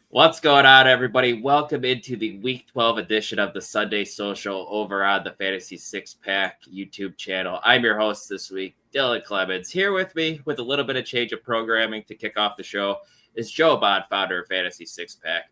What's going on, everybody? Welcome into the Week 12 edition of the Sunday Social over on the Fantasy Six Pack YouTube channel. I'm your host this week, Dylan Clemons. Here with me, with a little bit of change of programming to kick off the show, is Joe Bond, founder of Fantasy Six Pack.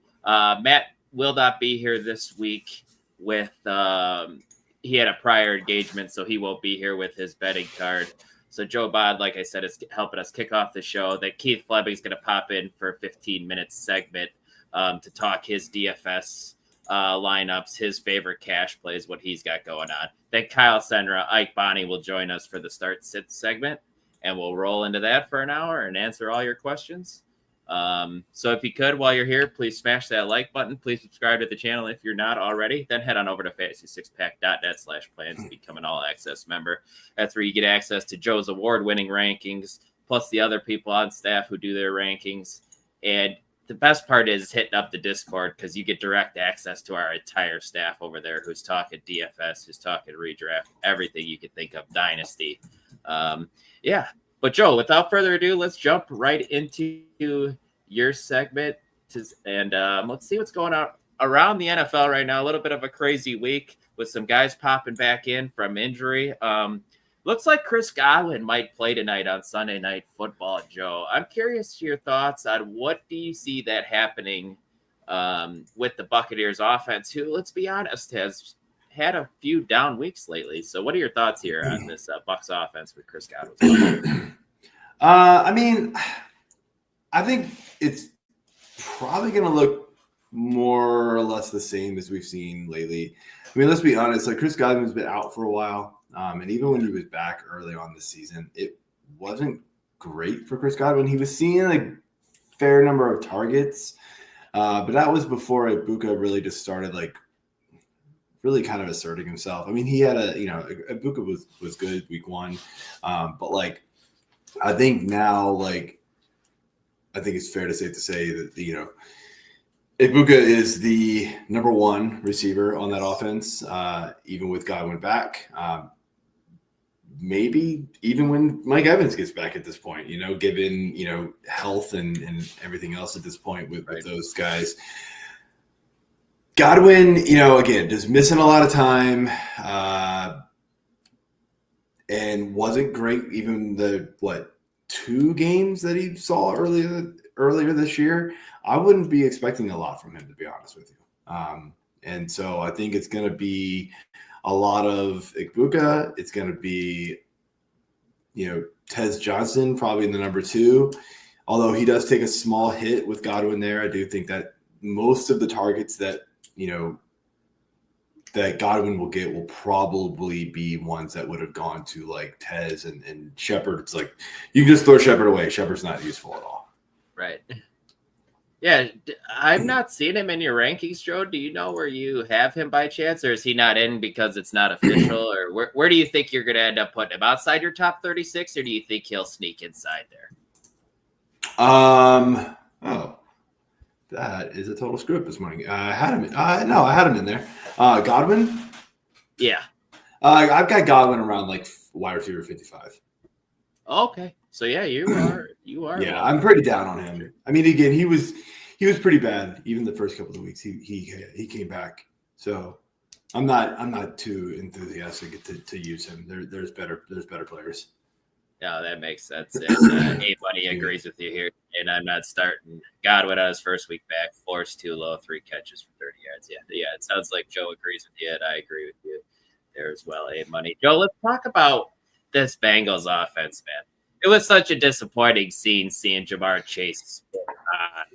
Matt will not be here this week with he had a prior engagement, so he won't be here with his betting card. So Joe Bond, like I said, is helping us kick off the show. That Keith Flemming is going to pop in for a 15-minute segment to talk his DFS lineups, his favorite cash plays, what he's got going on. Then Kyle Senra, Ike Bonni will join us for the start-sit segment, and we'll roll into that for an hour and answer all your questions. So if you could, while you're here, please smash that like button. Please subscribe to the channel if you're not already. Then head on over to fantasy6pack.net/plans to become an all-access member. That's where you get access to Joe's award-winning rankings, plus the other people on staff who do their rankings. And the best part is hitting up the Discord because you get direct access to our entire staff over there who's talking DFS, who's talking redraft, everything you could think of, Dynasty. But Joe, without further ado, let's jump right into your segment and let's see what's going on around the NFL right now. A little bit of a crazy week with some guys popping back in from injury. Looks like Chris Godwin might play tonight on Sunday Night Football, Joe. I'm curious to your thoughts on what do you see that happening with the Buccaneers offense, who, let's be honest, has had a few down weeks lately. So what are your thoughts here on this Bucs offense with Chris Godwin? I think it's probably going to look more or less the same as we've seen lately. I mean, let's be honest, like Chris Godwin's been out for a while. And even when he was back early on this season, it wasn't great for Chris Godwin. He was seeing a fair number of targets, but that was before Ibuka really just started really kind of asserting himself. I mean, he had Ibuka was good week one, but I think now I think it's fair to say that Ibuka is the number one receiver on that offense, even with Godwin back. Maybe even when Mike Evans gets back at this point, given, health and everything else at this point with those guys. Godwin, again, just missing a lot of time and wasn't great even the, 2 games that he saw earlier this year. I wouldn't be expecting a lot from him, to be honest with you. And so I think it's going to be a lot of Ibuka. It's going to be, Tez Johnson, probably in the number 2. Although he does take a small hit with Godwin there, I do think that most of the targets that, that Godwin will get will probably be ones that would have gone to Tez and Shepard. It's you can just throw Shepard away. Shepard's not useful at all. Right. Yeah, I've not seen him in your rankings, Joe. Do you know where you have him by chance, or is he not in because it's not official? Or where do you think you're going to end up putting him? Outside your top 36, or do you think he'll sneak inside there? That is a total screw up this morning. I had him in there. Godwin? Yeah. I've got Godwin around wide receiver 55. Okay. So yeah, you are. Yeah, I'm pretty down on him. I mean, again, he was pretty bad even the first couple of weeks. He came back. So I'm not too enthusiastic to use him. There's better players. No, that makes sense. And Ike Bonni agrees with you here. And I'm not starting Godwin on his first week back. Floor's too low, 3 catches for 30 yards. Yeah, it sounds like Joe agrees with you, and I agree with you there as well, Ike Bonni. Joe, let's talk about this Bengals offense, man. It was such a disappointing scene seeing Jamar Chase spit on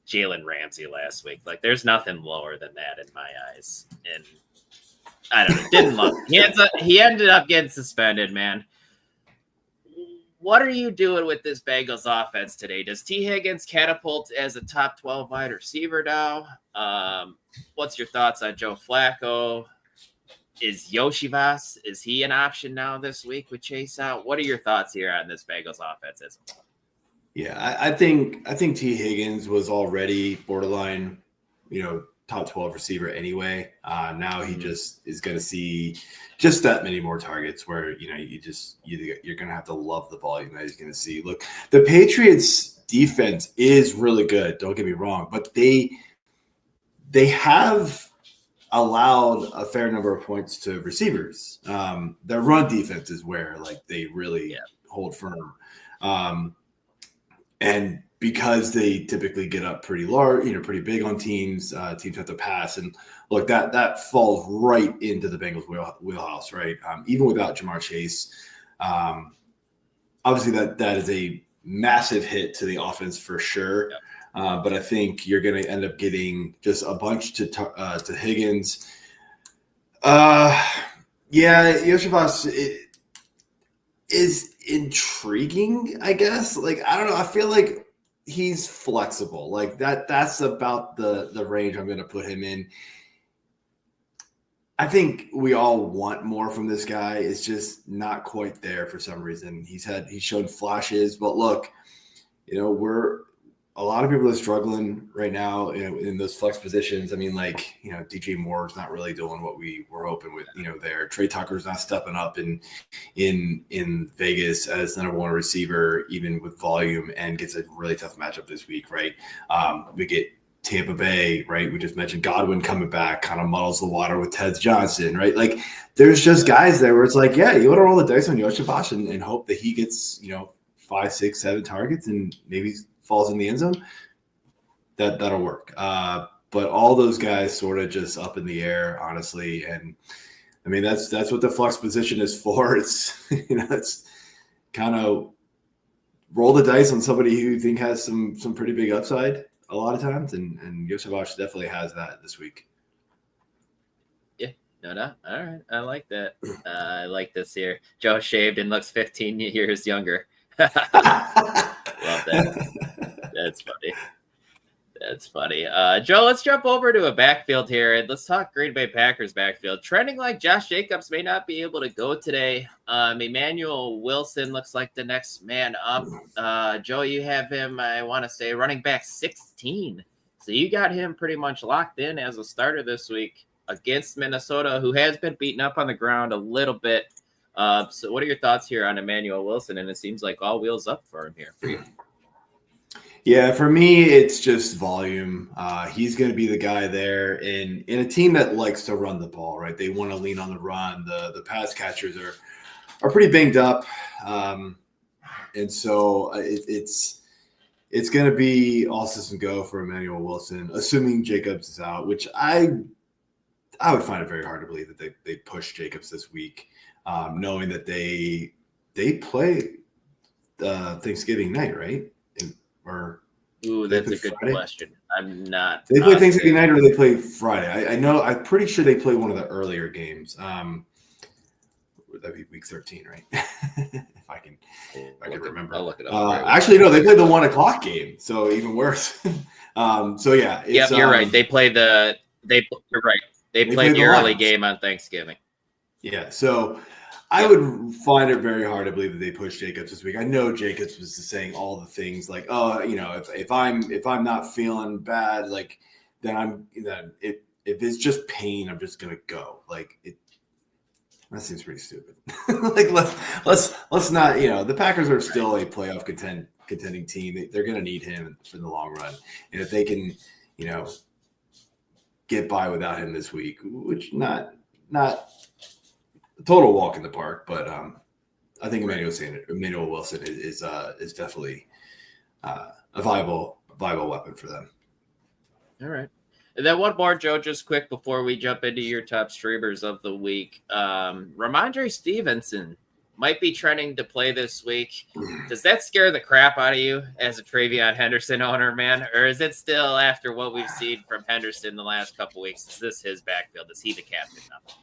Jalen Ramsey last week. There's nothing lower than that in my eyes. And I don't know, didn't love it. He ended up getting suspended, man. What are you doing with this Bengals offense today? Does T. Higgins catapult as a top 12 wide receiver now? What's your thoughts on Joe Flacco? Is Yoshivas, is he an option now this week with Chase out? What are your thoughts here on this Bengals offense as a whole? Yeah, I think T. Higgins was already borderline, top 12 receiver anyway. Now he just is going to see just that many more targets where, you're going to have to love the volume that he's going to see. Look, the Patriots defense is really good. Don't get me wrong, but they have allowed a fair number of points to receivers. Their run defense is where like they really hold firm. And because they typically get up pretty large, pretty big on teams, teams have to pass. And look, that falls right into the Bengals wheelhouse, right? Even without Jamar Chase. Obviously that is a massive hit to the offense for sure. But I think you're going to end up getting just a bunch to Higgins. Yoshabas is intriguing, I guess. Like, I don't know. I feel like he's flexible. Like that's about the range I'm going to put him in. I think we all want more from this guy. It's just not quite there for some reason. He's shown flashes, but look, a lot of people are struggling right now in those flex positions. I mean, like, DJ Moore's not really doing what we were hoping with, there. Trey Tucker's not stepping up in Vegas as the number one receiver, even with volume, and gets a really tough matchup this week, right? We get Tampa Bay, right? We just mentioned Godwin coming back, kind of muddles the water with Ted Johnson, right? Like, there's just guys there where it's like, yeah, you want to roll the dice on Yoshabas and hope that he gets, 5, 6, 7 targets and maybe falls in the end zone. That'll work. But all those guys sort of just up in the air, honestly. And I mean, that's what the flex position is for. It's, it's kind of roll the dice on somebody who you think has some pretty big upside a lot of times. And Yoshabas definitely has that this week. Yeah, no doubt. All right. I like that. I like this here. Joe shaved and looks 15 years younger. Love that. That's funny. That's funny. Joe, let's jump over to a backfield here and let's talk Green Bay Packers backfield. Trending like Josh Jacobs may not be able to go today. Emmanuel Wilson looks like the next man up. Joe, you have him, I want to say, running back 16. So you got him pretty much locked in as a starter this week against Minnesota, who has been beaten up on the ground a little bit. So what are your thoughts here on Emmanuel Wilson? And it seems like all wheels up for him here for you. Yeah, for me, it's just volume. He's going to be the guy there in a team that likes to run the ball, right? They want to lean on the run. The pass catchers are pretty banged up. And so it's going to be all systems go for Emmanuel Wilson, assuming Jacobs is out, which I would find it very hard to believe that they push Jacobs this week, knowing that they play Thanksgiving night, right? Ooh, that's a good question. I'm not. They play Thanksgiving night or do they play Friday? I know. I'm pretty sure they play one of the earlier games. Would that be week 13, right? if I can remember. I'll look it up. Actually, no. They played the 1:00 game, so even worse. So yeah. Yep, you're right. They play You're right. They played the early game on Thanksgiving. Yeah. So I would find it very hard to believe that they pushed Jacobs this week. I know Jacobs was saying all the things like, oh, if I'm not feeling bad, like then if it's just pain, I'm just gonna go. Like that seems pretty stupid. Like let's not. The Packers are still a playoff contending team. They're gonna need him for the long run, and if they can, get by without him this week, which not total walk in the park, but I think Emmanuel Wilson is definitely a viable weapon for them. All right. And then one more, Joe, just quick before we jump into your top streamers of the week. Ramondre Stevenson might be trending to play this week. Does that scare the crap out of you as a Travion Henderson owner, man? Or is it still, after what we've seen from Henderson the last couple weeks, is this his backfield? Is he the captain now?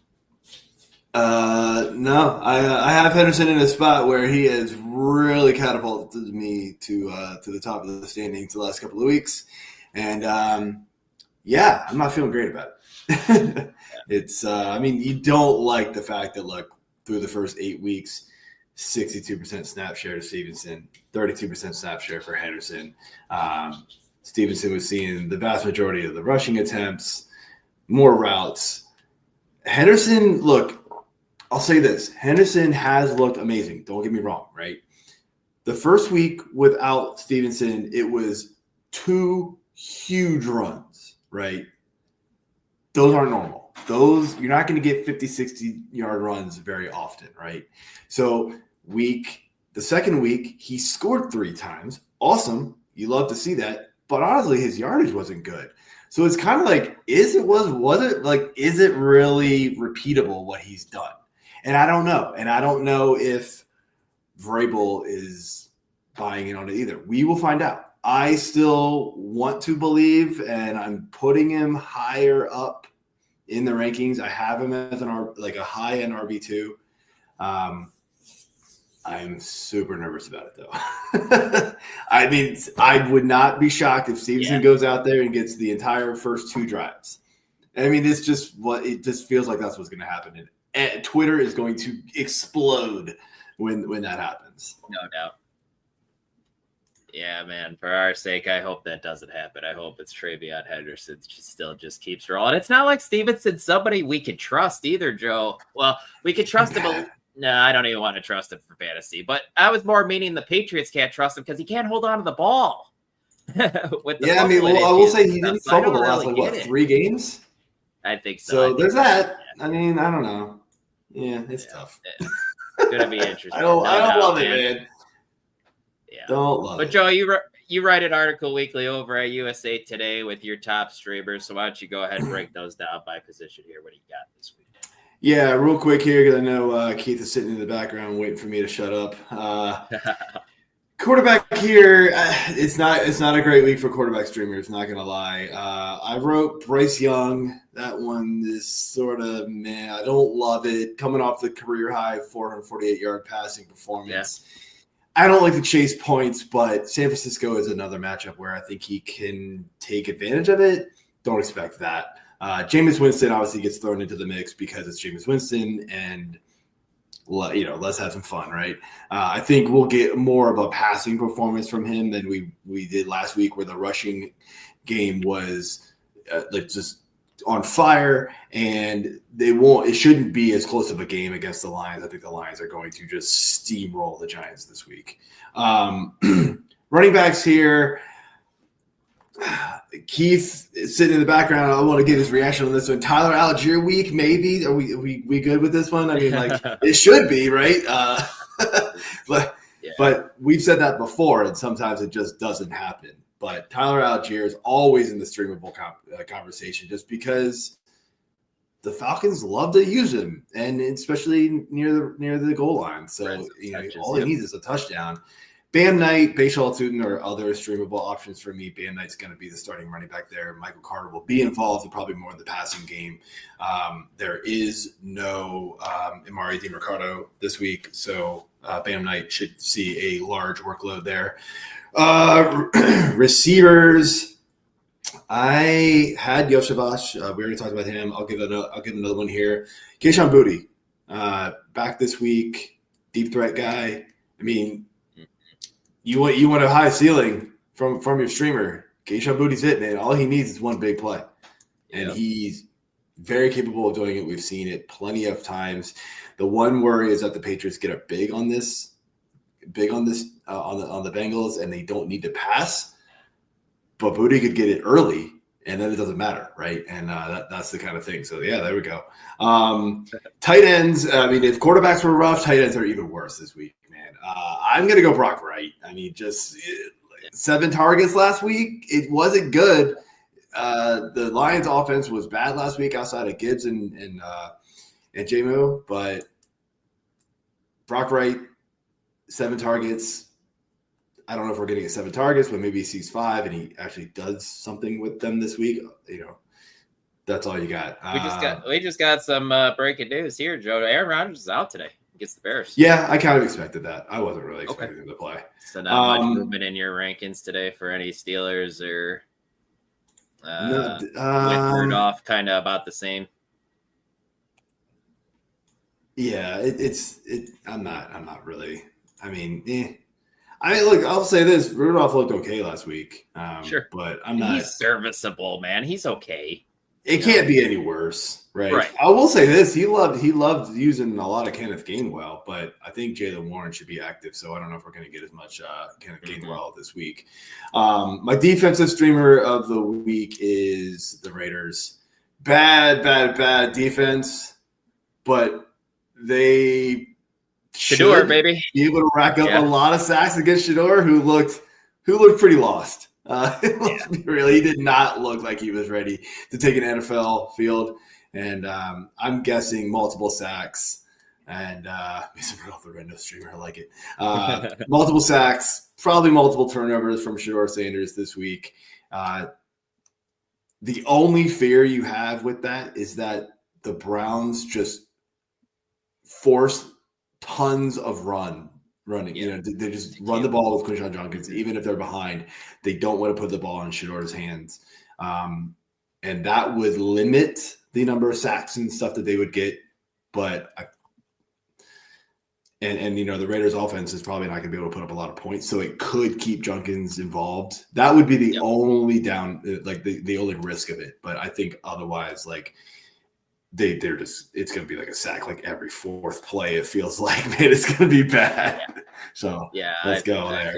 No, I have Henderson in a spot where he has really catapulted me to the top of the standings the last couple of weeks. And, I'm not feeling great about it. It's, you don't like the fact that, look, through the first 8 weeks, 62% snap share to Stevenson, 32% snap share for Henderson. Stevenson was seeing the vast majority of the rushing attempts, more routes. Henderson, look, I'll say this. Henderson has looked amazing. Don't get me wrong, right? The first week without Stevenson, it was 2 huge runs, right? Those aren't normal. Those, you're not going to get 50, 60-yard runs very often, right? So the second week, he scored 3 times. Awesome. You love to see that. But honestly, his yardage wasn't good. So it's kind of like, is it really repeatable what he's done? And I don't know. And I don't know if Vrabel is buying in on it either. We will find out. I still want to believe, and I'm putting him higher up in the rankings. I have him as a high-end RB2. I'm super nervous about it, though. I mean, I would not be shocked if Stevenson goes out there and gets the entire first 2 drives. I mean, it's just it just feels like that's what's going to happen. And Twitter is going to explode when that happens. No doubt. Yeah, man. For our sake, I hope that doesn't happen. I hope it's Travion Henderson just keeps rolling. It's not like Stevenson's somebody we can trust either, Joe. Well, we can trust him. No, I don't even want to trust him for fantasy. But I was more meaning the Patriots can't trust him because he can't hold on to the ball. I will say he didn't fumble the last 3 games. I think so. So there's that. Yeah. I mean, I don't know. Yeah, it's tough. It's going to be interesting. I don't love it, man. Yeah. Don't love it. But Joe, you write an article weekly over at USA Today with your top streamers. So why don't you go ahead and break those down by position here? What do you got this week? Yeah, real quick here, because I know Keith is sitting in the background waiting for me to shut up. Quarterback here, it's not a great week for quarterback streamers, not going to lie. I wrote Bryce Young. That one is sort of meh. I don't love it. Coming off the career high 448-yard passing performance. Yeah. I don't like to chase points, but San Francisco is another matchup where I think he can take advantage of it. Don't expect that. Jameis Winston obviously gets thrown into the mix because it's Jameis Winston, and let's have some fun, right? I think we'll get more of a passing performance from him than we did last week, where the rushing game was just on fire, and it shouldn't be as close of a game against the Lions. I think the Lions are going to just steamroll the Giants this week. Running backs here. Keith is sitting in the background. I want to get his reaction on this one. Tyler Algier week, maybe. Are we good with this one? I mean, it should be, right? But we've said that before, and sometimes it just doesn't happen. But Tyler Algier is always in the streamable conversation, just because the Falcons love to use him, and especially near the goal line. So all he needs is a touchdown. Bam Knight, Bashal Tutin are other streamable options for me. Bam Knight's going to be the starting running back there. Michael Carter will be involved, and probably more in the passing game. There is no Amari DiMercado this week, so Bam Knight should see a large workload there. Receivers, I had Yoshivash. We already talked about him. I'll give another one here. Kayshon Boutte, back this week, deep threat guy. I mean, you want a high ceiling from your streamer. Kayshon Boutte's hitting it. All he needs is one big play, and He's very capable of doing it. We've seen it plenty of times. The one worry is that the Patriots get a big on the Bengals, and they don't need to pass. But Boutte could get it early, and then it doesn't matter, right? And that's the kind of thing. So yeah, there we go. Tight ends. I mean, if quarterbacks were rough, tight ends are even worse this week, man. I'm gonna go Brock Wright. I mean, just 7 targets last week. It wasn't good. The Lions' offense was bad last week outside of Gibbs and J-Mo, but Brock Wright, 7 targets. I don't know if we're going to get 7 targets, but maybe he sees 5 and he actually does something with them this week. That's all you got. We just got some breaking news here, Joe. Aaron Rodgers is out today against the Bears. Yeah, I kind of expected that. I wasn't really expecting him to play. So not much movement in your rankings today for any Steelers or Whitford off, kind of about the same. Yeah, I'm not really. I mean, look, I'll say this. Rudolph looked okay last week. Sure. But I'm not. He's serviceable, man. He's okay. It can't be any worse, right? Right. I will say this: he loved using a lot of Kenneth Gainwell, but I think Jaylen Warren should be active, so I don't know if we're going to get as much Kenneth Gainwell this week. My defensive streamer of the week is the Raiders. Bad defense, but they Shador, should baby, be able to rack up a lot of sacks against Shador, who looked pretty lost. He did not look like he was ready to take an NFL field, and I'm guessing multiple sacks. And Mason Rudolph, the Rendo streamer, I like it. Multiple sacks, probably multiple turnovers from Shador Sanders this week. The only fear you have with that is that the Browns just force tons of running. They just run the ball with Quinshon Judkins, even if they're behind. They don't want to put the ball in Shador's hands. And that would limit the number of sacks and stuff that they would get. But the Raiders offense is probably not going to be able to put up a lot of points. So it could keep Judkins involved. That would be the only the only risk of it. But I think otherwise, it's going to be like a sack like every fourth play. It feels like, man, it's going to be bad. So let's go there.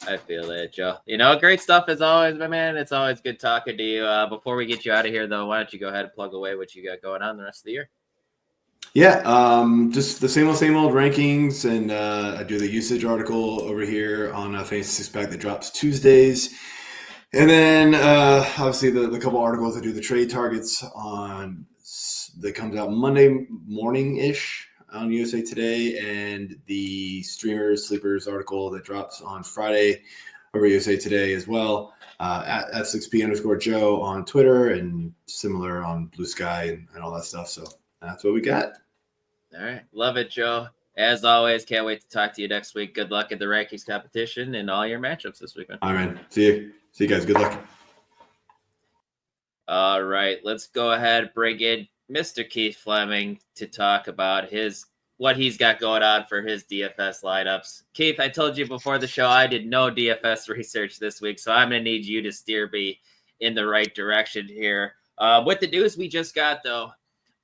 I feel it, Joe. Great stuff as always, my man. It's always good talking to you. Before we get you out of here, though, why don't you go ahead and plug away what you got going on the rest of the year? Yeah, just the same old rankings, and I do the usage article over here on Fantasy Six Pack that drops Tuesdays. And then obviously the couple articles that do the trade targets that comes out Monday morning-ish on USA Today, and the streamers, sleepers article that drops on Friday over USA Today as well, at 6P_Joe on Twitter, and similar on Blue Sky and all that stuff. So that's what we got. All right. Love it, Joe. As always, can't wait to talk to you next week. Good luck at the rankings competition and all your matchups this weekend. All right, man. See you. See you guys. Good luck. All right. Let's go ahead and bring in Mr. Keith Flemming to talk about what he's got going on for his DFS lineups. Keith, I told you before the show I did no DFS research this week, so I'm going to need you to steer me in the right direction here. With the news we just got, though,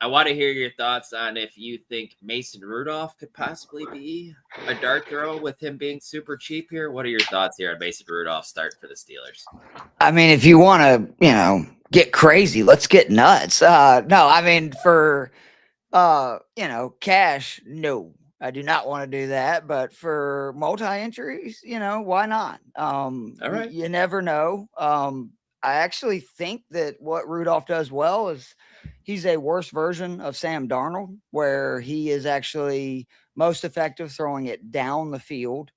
I want to hear your thoughts on if you think Mason Rudolph could possibly be a dart throw with him being super cheap here. What are your thoughts here on Mason Rudolph's start for the Steelers? I mean, if you want to, get crazy, let's get nuts. No, I mean, for, cash, no, I do not want to do that. But for multi-entries, why not? All right. You never know. I actually think that what Rudolph does well is he's a worse version of Sam Darnold, where he is actually most effective throwing it down the field.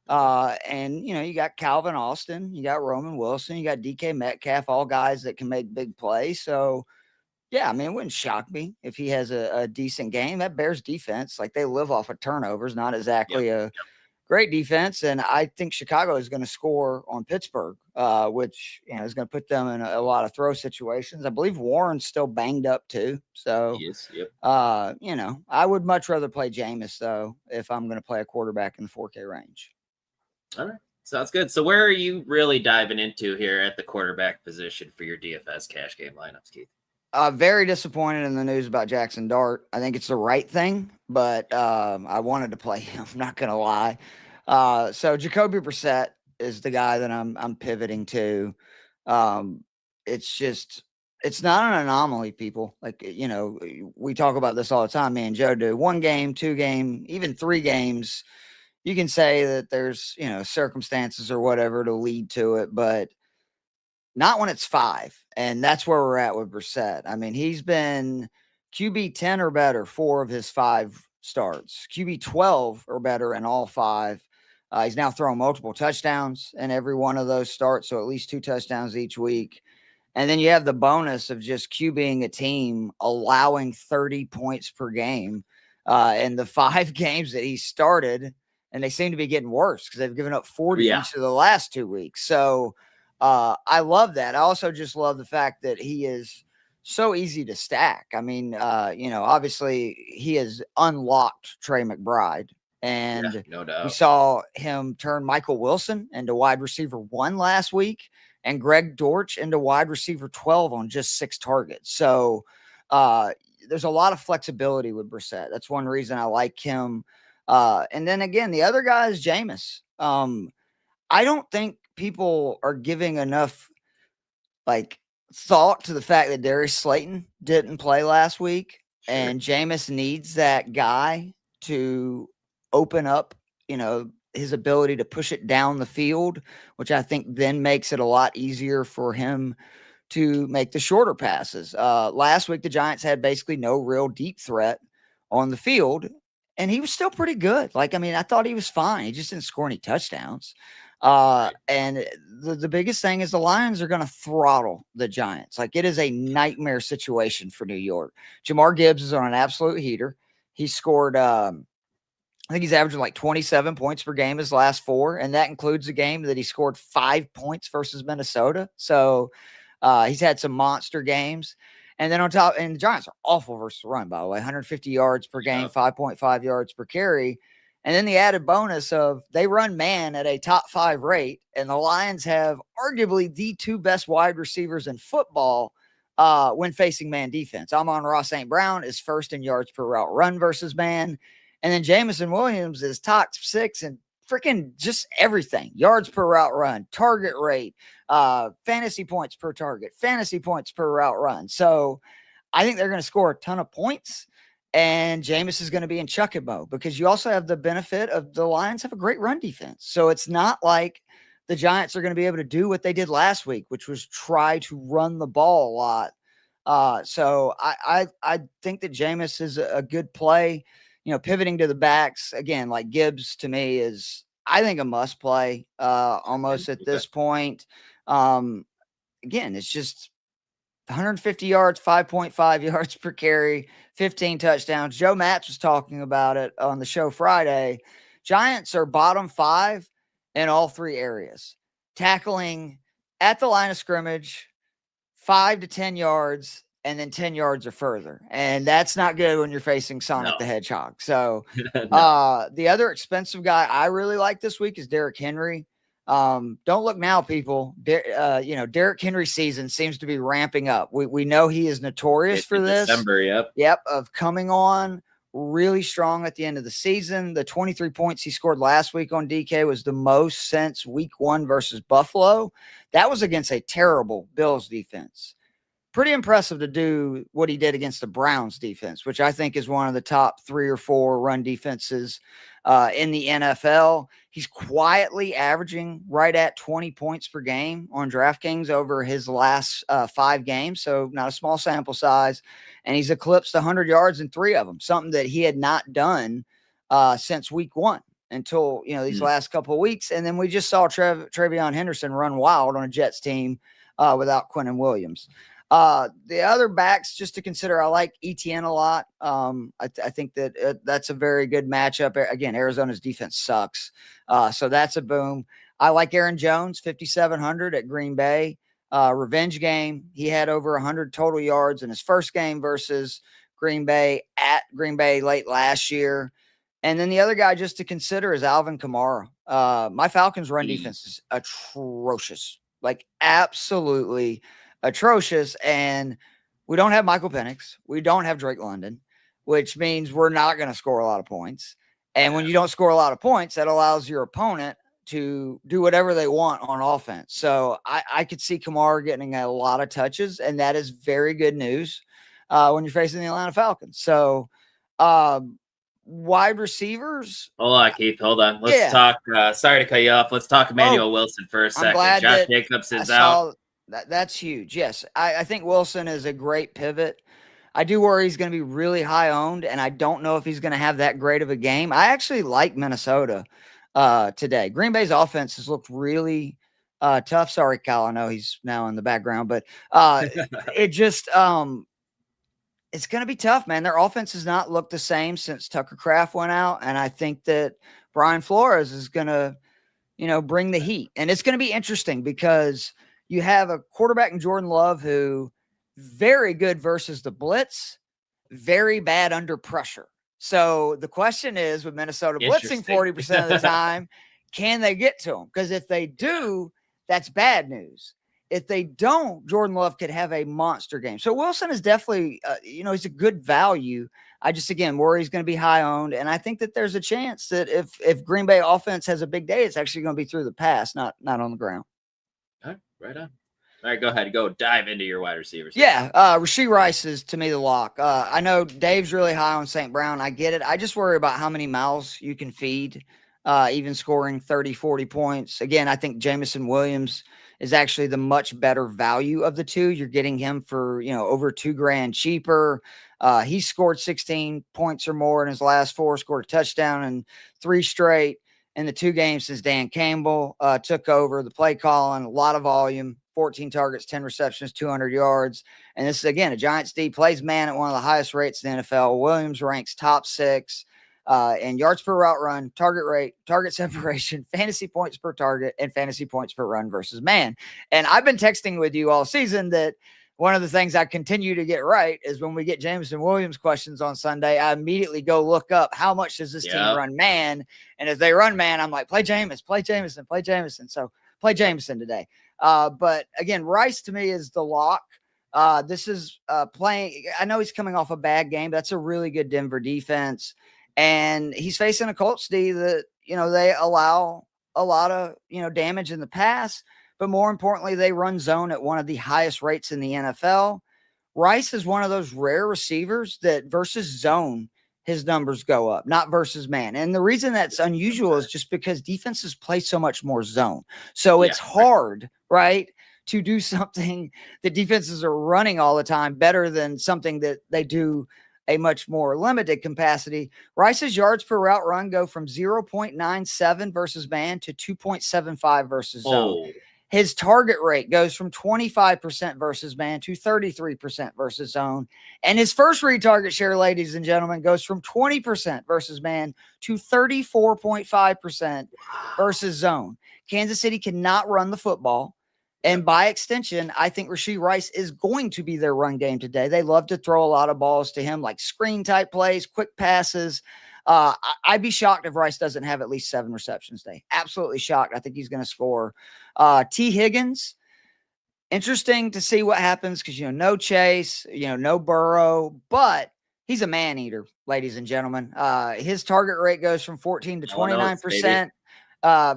And, you got Calvin Austin, you got Roman Wilson, you got DK Metcalf, all guys that can make big plays. So, yeah, I mean, it wouldn't shock me if he has a decent game. That Bears defense, they live off of turnovers, not exactly a great defense. And I think Chicago is going to score on Pittsburgh, which, is going to put them in a lot of throw situations. I believe Warren's still banged up too. So, I would much rather play Jameis, though, if I'm going to play a quarterback in the 4K range. All right. Sounds good. So where are you really diving into here at the quarterback position for your DFS cash game lineups, Keith? Very disappointed in the news about Jackson Dart. I think it's the right thing, but I wanted to play him, not going to lie. So Jacoby Brissett is the guy that I'm pivoting to. It's not an anomaly, people. We talk about this all the time. Me and Joe do. 1 game, 2 game, even 3 games. You can say that there's, circumstances or whatever to lead to it, but not when it's 5. And that's where we're at with Brissett. I mean, he's been QB 10 or better 4 of his 5 starts, QB 12 or better in all 5. He's now throwing multiple touchdowns in every one of those starts, so at least 2 touchdowns each week. And then you have the bonus of just QBing a team allowing 30 points per game in the 5 games that he started, and they seem to be getting worse because they've given up 40 each of the last 2 weeks. So I love that. I also just love the fact that he is so easy to stack. I mean, obviously he has unlocked Trey McBride, and no doubt. we saw him turn Michael Wilson into wide receiver 1 last week. and Greg Dortch into wide receiver 12 on just 6 targets. So there's a lot of flexibility with Brissett. That's one reason I like him. And then again, the other guy is Jameis. I don't think people are giving enough thought to the fact that Darius Slayton didn't play last week, and Jameis needs that guy to open up, his ability to push it down the field, which I think then makes it a lot easier for him to make the shorter passes. Last week, the Giants had basically no real deep threat on the field, and he was still pretty good. I thought he was fine. He just didn't score any touchdowns. And the biggest thing is the Lions are going to throttle the Giants. It is a nightmare situation for New York. Jamar Gibbs is on an absolute heater. He scored, I think he's averaging 27 points per game his last 4. And that includes a game that he scored 5 points versus Minnesota. So he's had some monster games. And then on top, and the Giants are awful versus the run, by the way, 150 yards per game, 5.5 yards per carry. And then the added bonus of they run man at a top 5 rate, and the Lions have arguably the 2 best wide receivers in football when facing man defense. Amon-Ra St. Brown is first in yards per route run versus man. And then Jameson Williams is top 6 in freaking just everything. Yards per route run, target rate, fantasy points per target, fantasy points per route run. So I think they're going to score a ton of points. And Jameis is going to be in chuck it mode because you also have the benefit of the Lions have a great run defense. So it's not like the Giants are going to be able to do what they did last week, which was try to run the ball a lot. So I think that Jameis is a good play. Pivoting to the backs again, Gibbs to me is, I think, a must play almost at this point. Again, it's just 150 yards, 5.5 yards per carry, 15 touchdowns. Joe Matz was talking about it on the show Friday. Giants are bottom 5 in all 3 areas. Tackling at the line of scrimmage, 5 to 10 yards, and then 10 yards or further. And that's not good when you're facing Sonic the Hedgehog. So the other expensive guy I really like this week is Derrick Henry. Don't look now, people. Derrick Henry's season seems to be ramping up. We know he is notorious for this. December, of coming on really strong at the end of the season. The 23 points he scored last week on DK was the most since week 1 versus Buffalo. That was against a terrible Bills defense. Pretty impressive to do what he did against the Browns defense, which I think is one of the top 3 or 4 run defenses in the NFL. He's quietly averaging right at 20 points per game on DraftKings over his last 5 games. So not a small sample size. And he's eclipsed 100 yards in 3 of them, something that he had not done since week 1 until, these last couple of weeks. And then we just saw Travion Henderson run wild on a Jets team without Quinnen Williams. The other backs just to consider, I like ETN a lot. I think that that's a very good matchup. Again, Arizona's defense sucks. So that's a boom. I like Aaron Jones, 5,700 at Green Bay. Revenge game. He had over 100 total yards in his first game versus Green Bay at Green Bay late last year. And then the other guy just to consider is Alvin Kamara. My Falcons run defense is atrocious, absolutely atrocious. And we don't have Michael Penix. We don't have Drake London, which means we're not going to score a lot of points. And when you don't score a lot of points, that allows your opponent to do whatever they want on offense. So I could see Kamara getting a lot of touches, and that is very good news when you're facing the Atlanta Falcons. So wide receivers. Hold on, Keith. Hold on. Let's talk. Sorry to cut you off. Let's talk Emmanuel Wilson for a second. Josh Jacobs is out. That's huge. Yes. I think Wilson is a great pivot. I do worry he's going to be really high owned, and I don't know if he's going to have that great of a game. I actually like Minnesota today. Green Bay's offense has looked really tough. Sorry, Kyle. I know he's now in the background, but it just it's going to be tough, man. Their offense has not looked the same since Tucker Kraft went out, and I think that Brian Flores is going to, bring the heat. And it's going to be interesting because you have a quarterback in Jordan Love who very good versus the blitz, very bad under pressure. So the question is, with Minnesota blitzing 40% of the time, can they get to him? Because if they do, that's bad news. If they don't, Jordan Love could have a monster game. So Wilson is definitely, he's a good value. I just, again, worry he's going to be high owned. And I think that there's a chance that if Green Bay offense has a big day, it's actually going to be through the pass, not on the ground. All right, right on. All right, go ahead. Go dive into your wide receivers. Yeah, Rashee Rice is, to me, the lock. I know Dave's really high on St. Brown. I get it. I just worry about how many mouths you can feed, even scoring 30, 40 points. Again, I think Jameson Williams is actually the much better value of the two. You're getting him for, over $2,000 cheaper. He scored 16 points or more in his last 4, scored a touchdown in 3 straight. In the 2 games since Dan Campbell took over the play calling, a lot of volume, 14 targets, 10 receptions, 200 yards. And this is, again, a Giants D plays man at one of the highest rates in the NFL. Williams ranks top 6 in yards per route run, target rate, target separation, fantasy points per target, and fantasy points per run versus man. And I've been texting with you all season that one of the things I continue to get right is when we get Jameson Williams questions on Sunday, I immediately go look up how much does this team run man. And if they run man, I'm like, play Jameson. So play Jameson today. But again, Rice to me is the lock. This is playing. I know he's coming off a bad game. But that's a really good Denver defense. And he's facing a Colts D that, they allow a lot of, damage in the pass. But more importantly, they run zone at one of the highest rates in the NFL. Rice is one of those rare receivers that versus zone, his numbers go up, not versus man. And the reason that's unusual is just because defenses play so much more zone. So it's hard, right, to do something that defenses are running all the time better than something that they do a much more limited capacity. Rice's yards per route run go from 0.97 versus man to 2.75 versus zone. His target rate goes from 25% versus man to 33% versus zone. And his first read target share, ladies and gentlemen, goes from 20% versus man to 34.5% versus zone. Kansas City cannot run the football. And by extension, I think Rashee Rice is going to be their run game today. They love to throw a lot of balls to him, like screen type plays, quick passes. I'd be shocked if Rice doesn't have at least 7 receptions today. Absolutely shocked. I think he's going to score. T. Higgins, interesting to see what happens because, no Chase, no Burrow, but he's a man eater, ladies and gentlemen. His target rate goes from 14 to 29%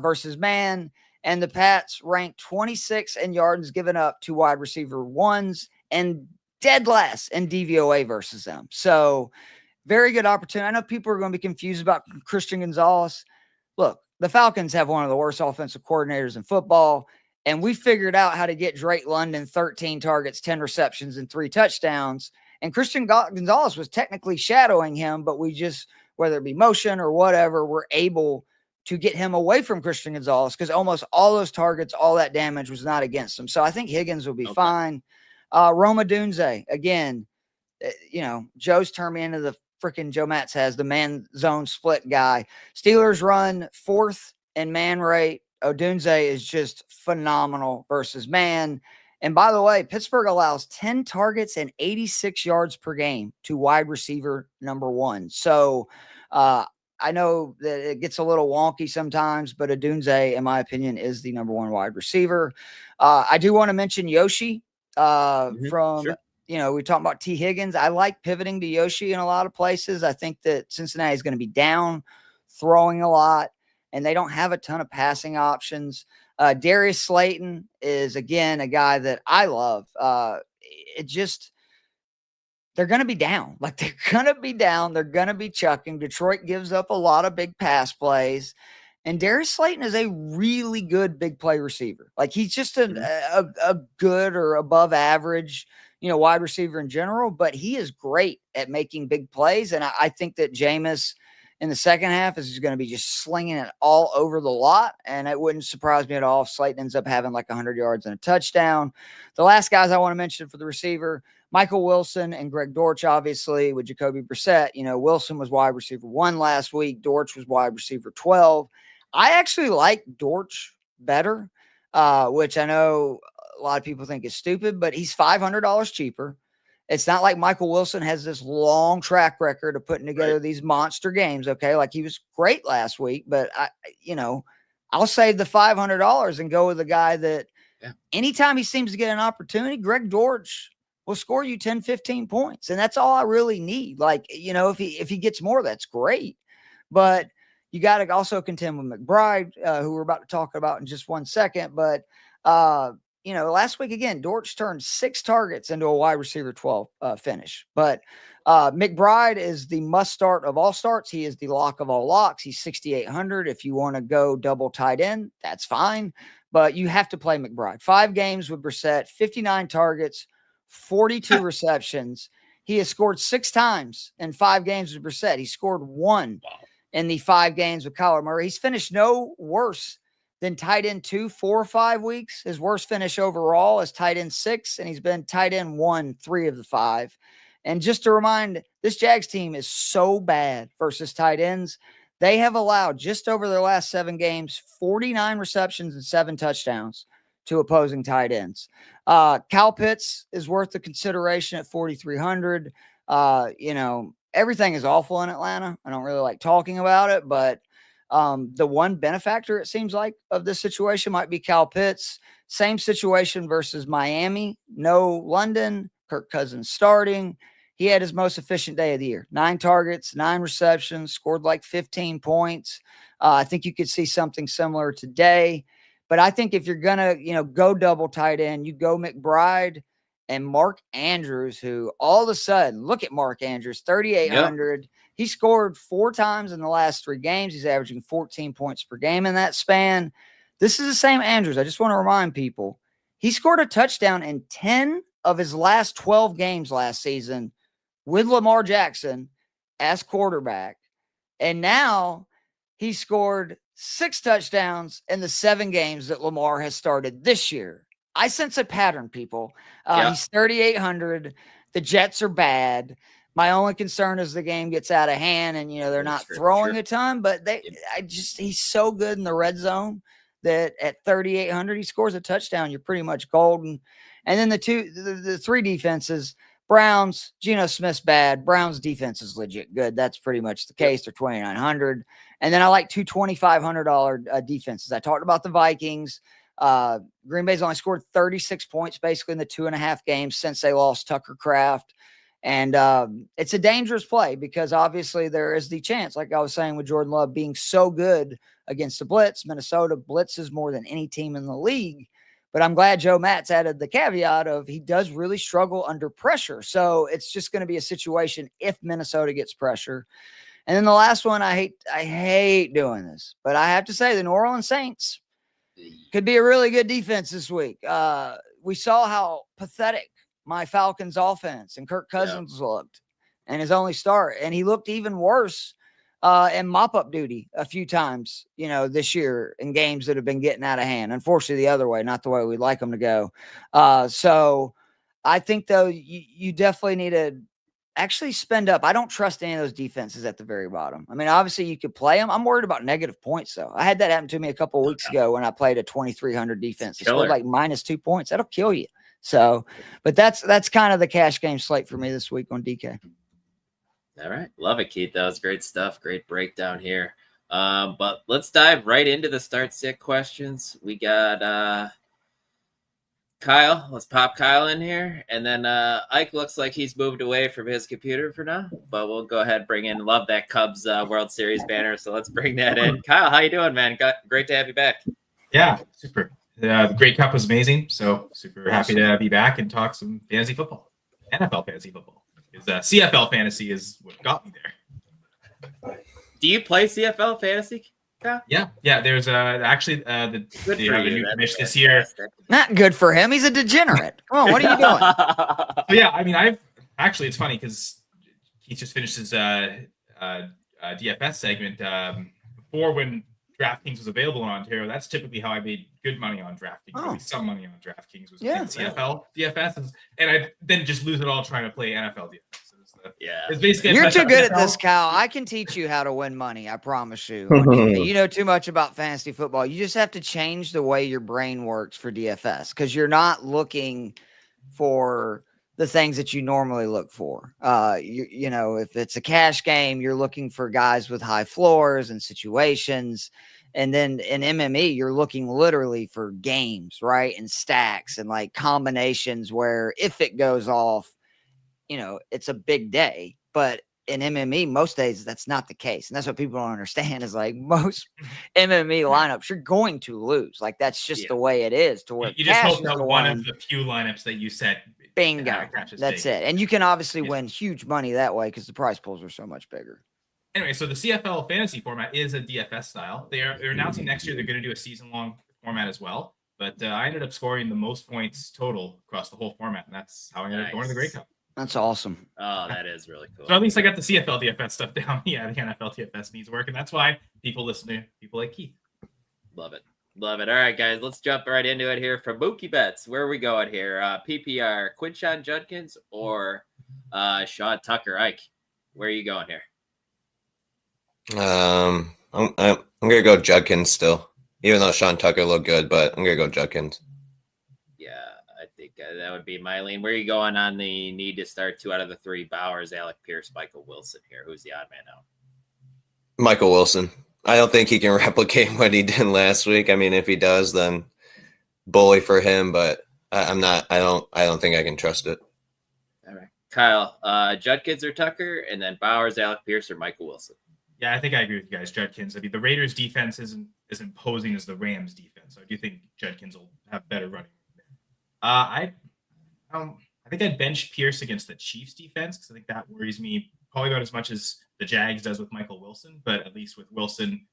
versus man. And the Pats rank 26 in yards given up to wide receiver ones and dead last in DVOA versus them. So very good opportunity. I know people are going to be confused about Christian Gonzalez. Look, the Falcons have one of the worst offensive coordinators in football, and we figured out how to get Drake London 13 targets, 10 receptions, and 3 touchdowns. And Christian Gonzalez was technically shadowing him, but we just, whether it be motion or whatever, we're able to get him away from Christian Gonzalez because almost all those targets, all that damage was not against him. So I think Higgins will be fine. Roma Dunze, again, Joe's turned me into the freaking Joe Matz has the man zone split guy. Steelers run 4th in man rate. Odunze is just phenomenal versus man. And by the way, Pittsburgh allows 10 targets and 86 yards per game to wide receiver number 1. So I know that it gets a little wonky sometimes, but Odunze, in my opinion, is the number 1 wide receiver. I do want to mention Yoshi from we talked about T. Higgins. I like pivoting to Yoshi in a lot of places. I think that Cincinnati is going to be down, throwing a lot, and they don't have a ton of passing options. Darius Slayton is, again, a guy that I love. They're going to be down. They're going to be down. They're going to be chucking. Detroit gives up a lot of big pass plays. And Darius Slayton is a really good big play receiver. He's just a good or above average wide receiver in general, but he is great at making big plays. And I think that Jameis in the second half is going to be just slinging it all over the lot. And it wouldn't surprise me at all if Slayton ends up having 100 yards and a touchdown. The last guys I want to mention for the receiver, Michael Wilson and Greg Dortch, obviously, with Jacoby Brissett. Wilson was wide receiver 1 last week. Dortch was wide receiver 12. I actually like Dortch better, which I know a lot of people think is stupid, but he's $500 cheaper. It's not like Michael Wilson has this long track record of putting together these monster games. Okay. He was great last week, but I'll save the $500 and go with a guy that Yeah. Anytime he seems to get an opportunity, Greg Dortch will score you 10, 15 points. And that's all I really need. Like, if he gets more, that's great. But you got to also contend with McBride, who we're about to talk about in just 1 second. But, last week, again, Dortch turned 6 targets into a wide receiver 12 finish. But McBride is the must start of all starts. He is the lock of all locks. He's 6,800. If you want to go double tight end, that's fine. But you have to play McBride. 5 games with Brissett, 59 targets, 42 receptions. He has scored 6 times in 5 games with Brissett. He scored 1 in the 5 games with Kyler Murray. He's finished no worse than tight end 2, 4 or 5 weeks. His worst finish overall is tight end 6, and he's been tight end 1, 3 of the 5. And just to remind, this Jags team is so bad versus tight ends. They have allowed, just over their last 7 games, 49 receptions and 7 touchdowns to opposing tight ends. Kyle Pitts is worth the consideration at 4,300. Everything is awful in Atlanta. I don't really like talking about it, but the one benefactor, it seems like, of this situation might be Kyle Pitts. Same situation versus Miami. No London. Kirk Cousins starting. He had his most efficient day of the year. 9 targets, 9 receptions, scored like 15 points. I think you could see something similar today. But I think if you're going to, go double tight end, you go McBride and Mark Andrews, who all of a sudden, look at Mark Andrews, 3,800. Yep. He scored 4 times in the last 3 games. He's averaging 14 points per game in that span. This is the same Andrews. I just want to remind people, he scored a touchdown in 10 of his last 12 games last season with Lamar Jackson as quarterback. And now he scored 6 touchdowns in the 7 games that Lamar has started this year. I sense a pattern, people. He's 3,800. The Jets are bad. My only concern is the game gets out of hand and, they're not throwing a ton, but he's so good in the red zone that at 3,800, he scores a touchdown. You're pretty much golden. And then the 3 defenses, Browns, Geno Smith's bad. Browns defense is legit good. That's pretty much the case. They're 2,900. And then I like 2 $2,500 defenses. I talked about the Vikings. Green Bay's only scored 36 points basically in the 2.5 games since they lost Tucker Kraft. And it's a dangerous play because obviously there is the chance, like I was saying with Jordan Love being so good against the blitz. Minnesota blitzes more than any team in the league. But I'm glad Joe Matt's added the caveat of he does really struggle under pressure. So it's just going to be a situation if Minnesota gets pressure. And then the last one, I hate doing this, but I have to say the New Orleans Saints could be a really good defense this week. We saw how pathetic my Falcons offense and Kirk Cousins looked in his only start. And he looked even worse in mop-up duty a few times, this year in games that have been getting out of hand. Unfortunately, the other way, not the way we'd like them to go. So I think, though, you definitely need to actually spend up. I don't trust any of those defenses at the very bottom. I mean, obviously, you could play them. I'm worried about negative points, though. I had that happen to me a couple of weeks ago when I played a 2,300 defense. It scored like -2 points. That'll kill you. So, but that's kind of the cash game slate for me this week on DK. All right. Love it, Keith. That was great stuff. Great breakdown here. But let's dive right into the start sit questions. We got Kyle. Let's pop Kyle in here. And then Ike looks like he's moved away from his computer for now. But we'll go ahead and bring in. Love that Cubs World Series banner. So let's bring that in. Kyle, how you doing, man? Great to have you back. Yeah, super. The Great Cup was amazing. So super happy to be back and talk some fantasy football. NFL fantasy football. Because CFL fantasy is what got me there. Do you play CFL fantasy? Yeah. There's actually the new commission this year. Not good for him. He's a degenerate. Come on, what are you doing? So yeah, I mean, it's funny because he just finished his DFS segment before when DraftKings was available in Ontario. That's typically how I made good money on DraftKings. Maybe some money on DraftKings was CFL DFS, and I then just lose it all trying to play NFL DFS. It's basically you're too good at this, Kyle. I can teach you how to win money. I promise you. You know too much about fantasy football. You just have to change the way your brain works for DFS because you're not looking for the things that you normally look for. If it's a cash game, you're looking for guys with high floors and situations. And then in MME, you're looking literally for games, right? And stacks and like combinations where if it goes off, it's a big day. But in MME, most days that's not the case. And that's what people don't understand is like most MME lineups, you're going to lose. Like that's just the way it is to where you just cash hope that one of the few lineups that you set. Bingo. That's it. And you can obviously win huge money that way because the prize pools are so much bigger. Anyway, so the CFL fantasy format is a DFS style. They're announcing next year they're going to do a season-long format as well. But I ended up scoring the most points total across the whole format, and that's how I ended up going to the Grey Cup. That's awesome. Oh, that is really cool. So at least I got the CFL DFS stuff down. Yeah, the NFL DFS needs work, and that's why people listen to people like Keith. Love it. Love it. All right, guys, let's jump right into it here from Mookie Bets. Where are we going here? PPR, Quinshon Judkins or Sean Tucker? Ike, where are you going here? I'm gonna go Judkins still, even though Sean Tucker looked good, but I'm gonna go Judkins. Yeah, I think that would be my lean. Where are you going on the need to start 2 out of the 3? Bowers, Alec Pierce, Michael Wilson here. Who's the odd man out? Michael Wilson. I don't think he can replicate what he did last week. I mean, if he does, then bully for him, but I'm not. I don't think I can trust it. All right, Kyle, Judkins or Tucker, and then Bowers, Alec Pierce, or Michael Wilson. Yeah, I think I agree with you guys. Judkins. I mean, the Raiders' defense isn't as imposing as the Rams' defense, so I do think Judkins will have better running. I think I'd bench Pierce against the Chiefs' defense because I think that worries me probably about as much as the Jags does with Michael Wilson. But at least with Wilson,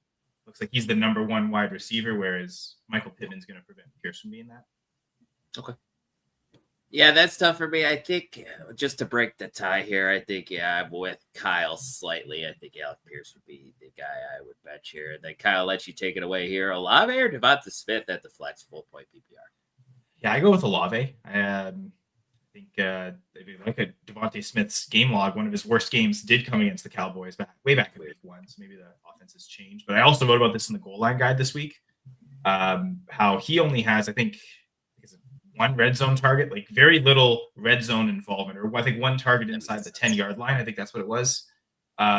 looks like he's the number 1 wide receiver, whereas Michael Pittman's going to prevent Pierce from being that. Okay. Yeah, that's tough for me. I think just to break the tie here, I think, I'm with Kyle slightly. I think Alec Pierce would be the guy I would bench here. And then Kyle lets you take it away here. Olave or Devonta Smith at the flex full point PPR? Yeah, I go with Olave. I think like a Devontae Smith's game log, one of his worst games did come against the Cowboys way back in week 1. So maybe the offense has changed. But I also wrote about this in the goal line guide this week. How he only has, I think, 1 red zone target, like very little red zone involvement, or I think 1 target inside the 10-yard line. I think that's what it was.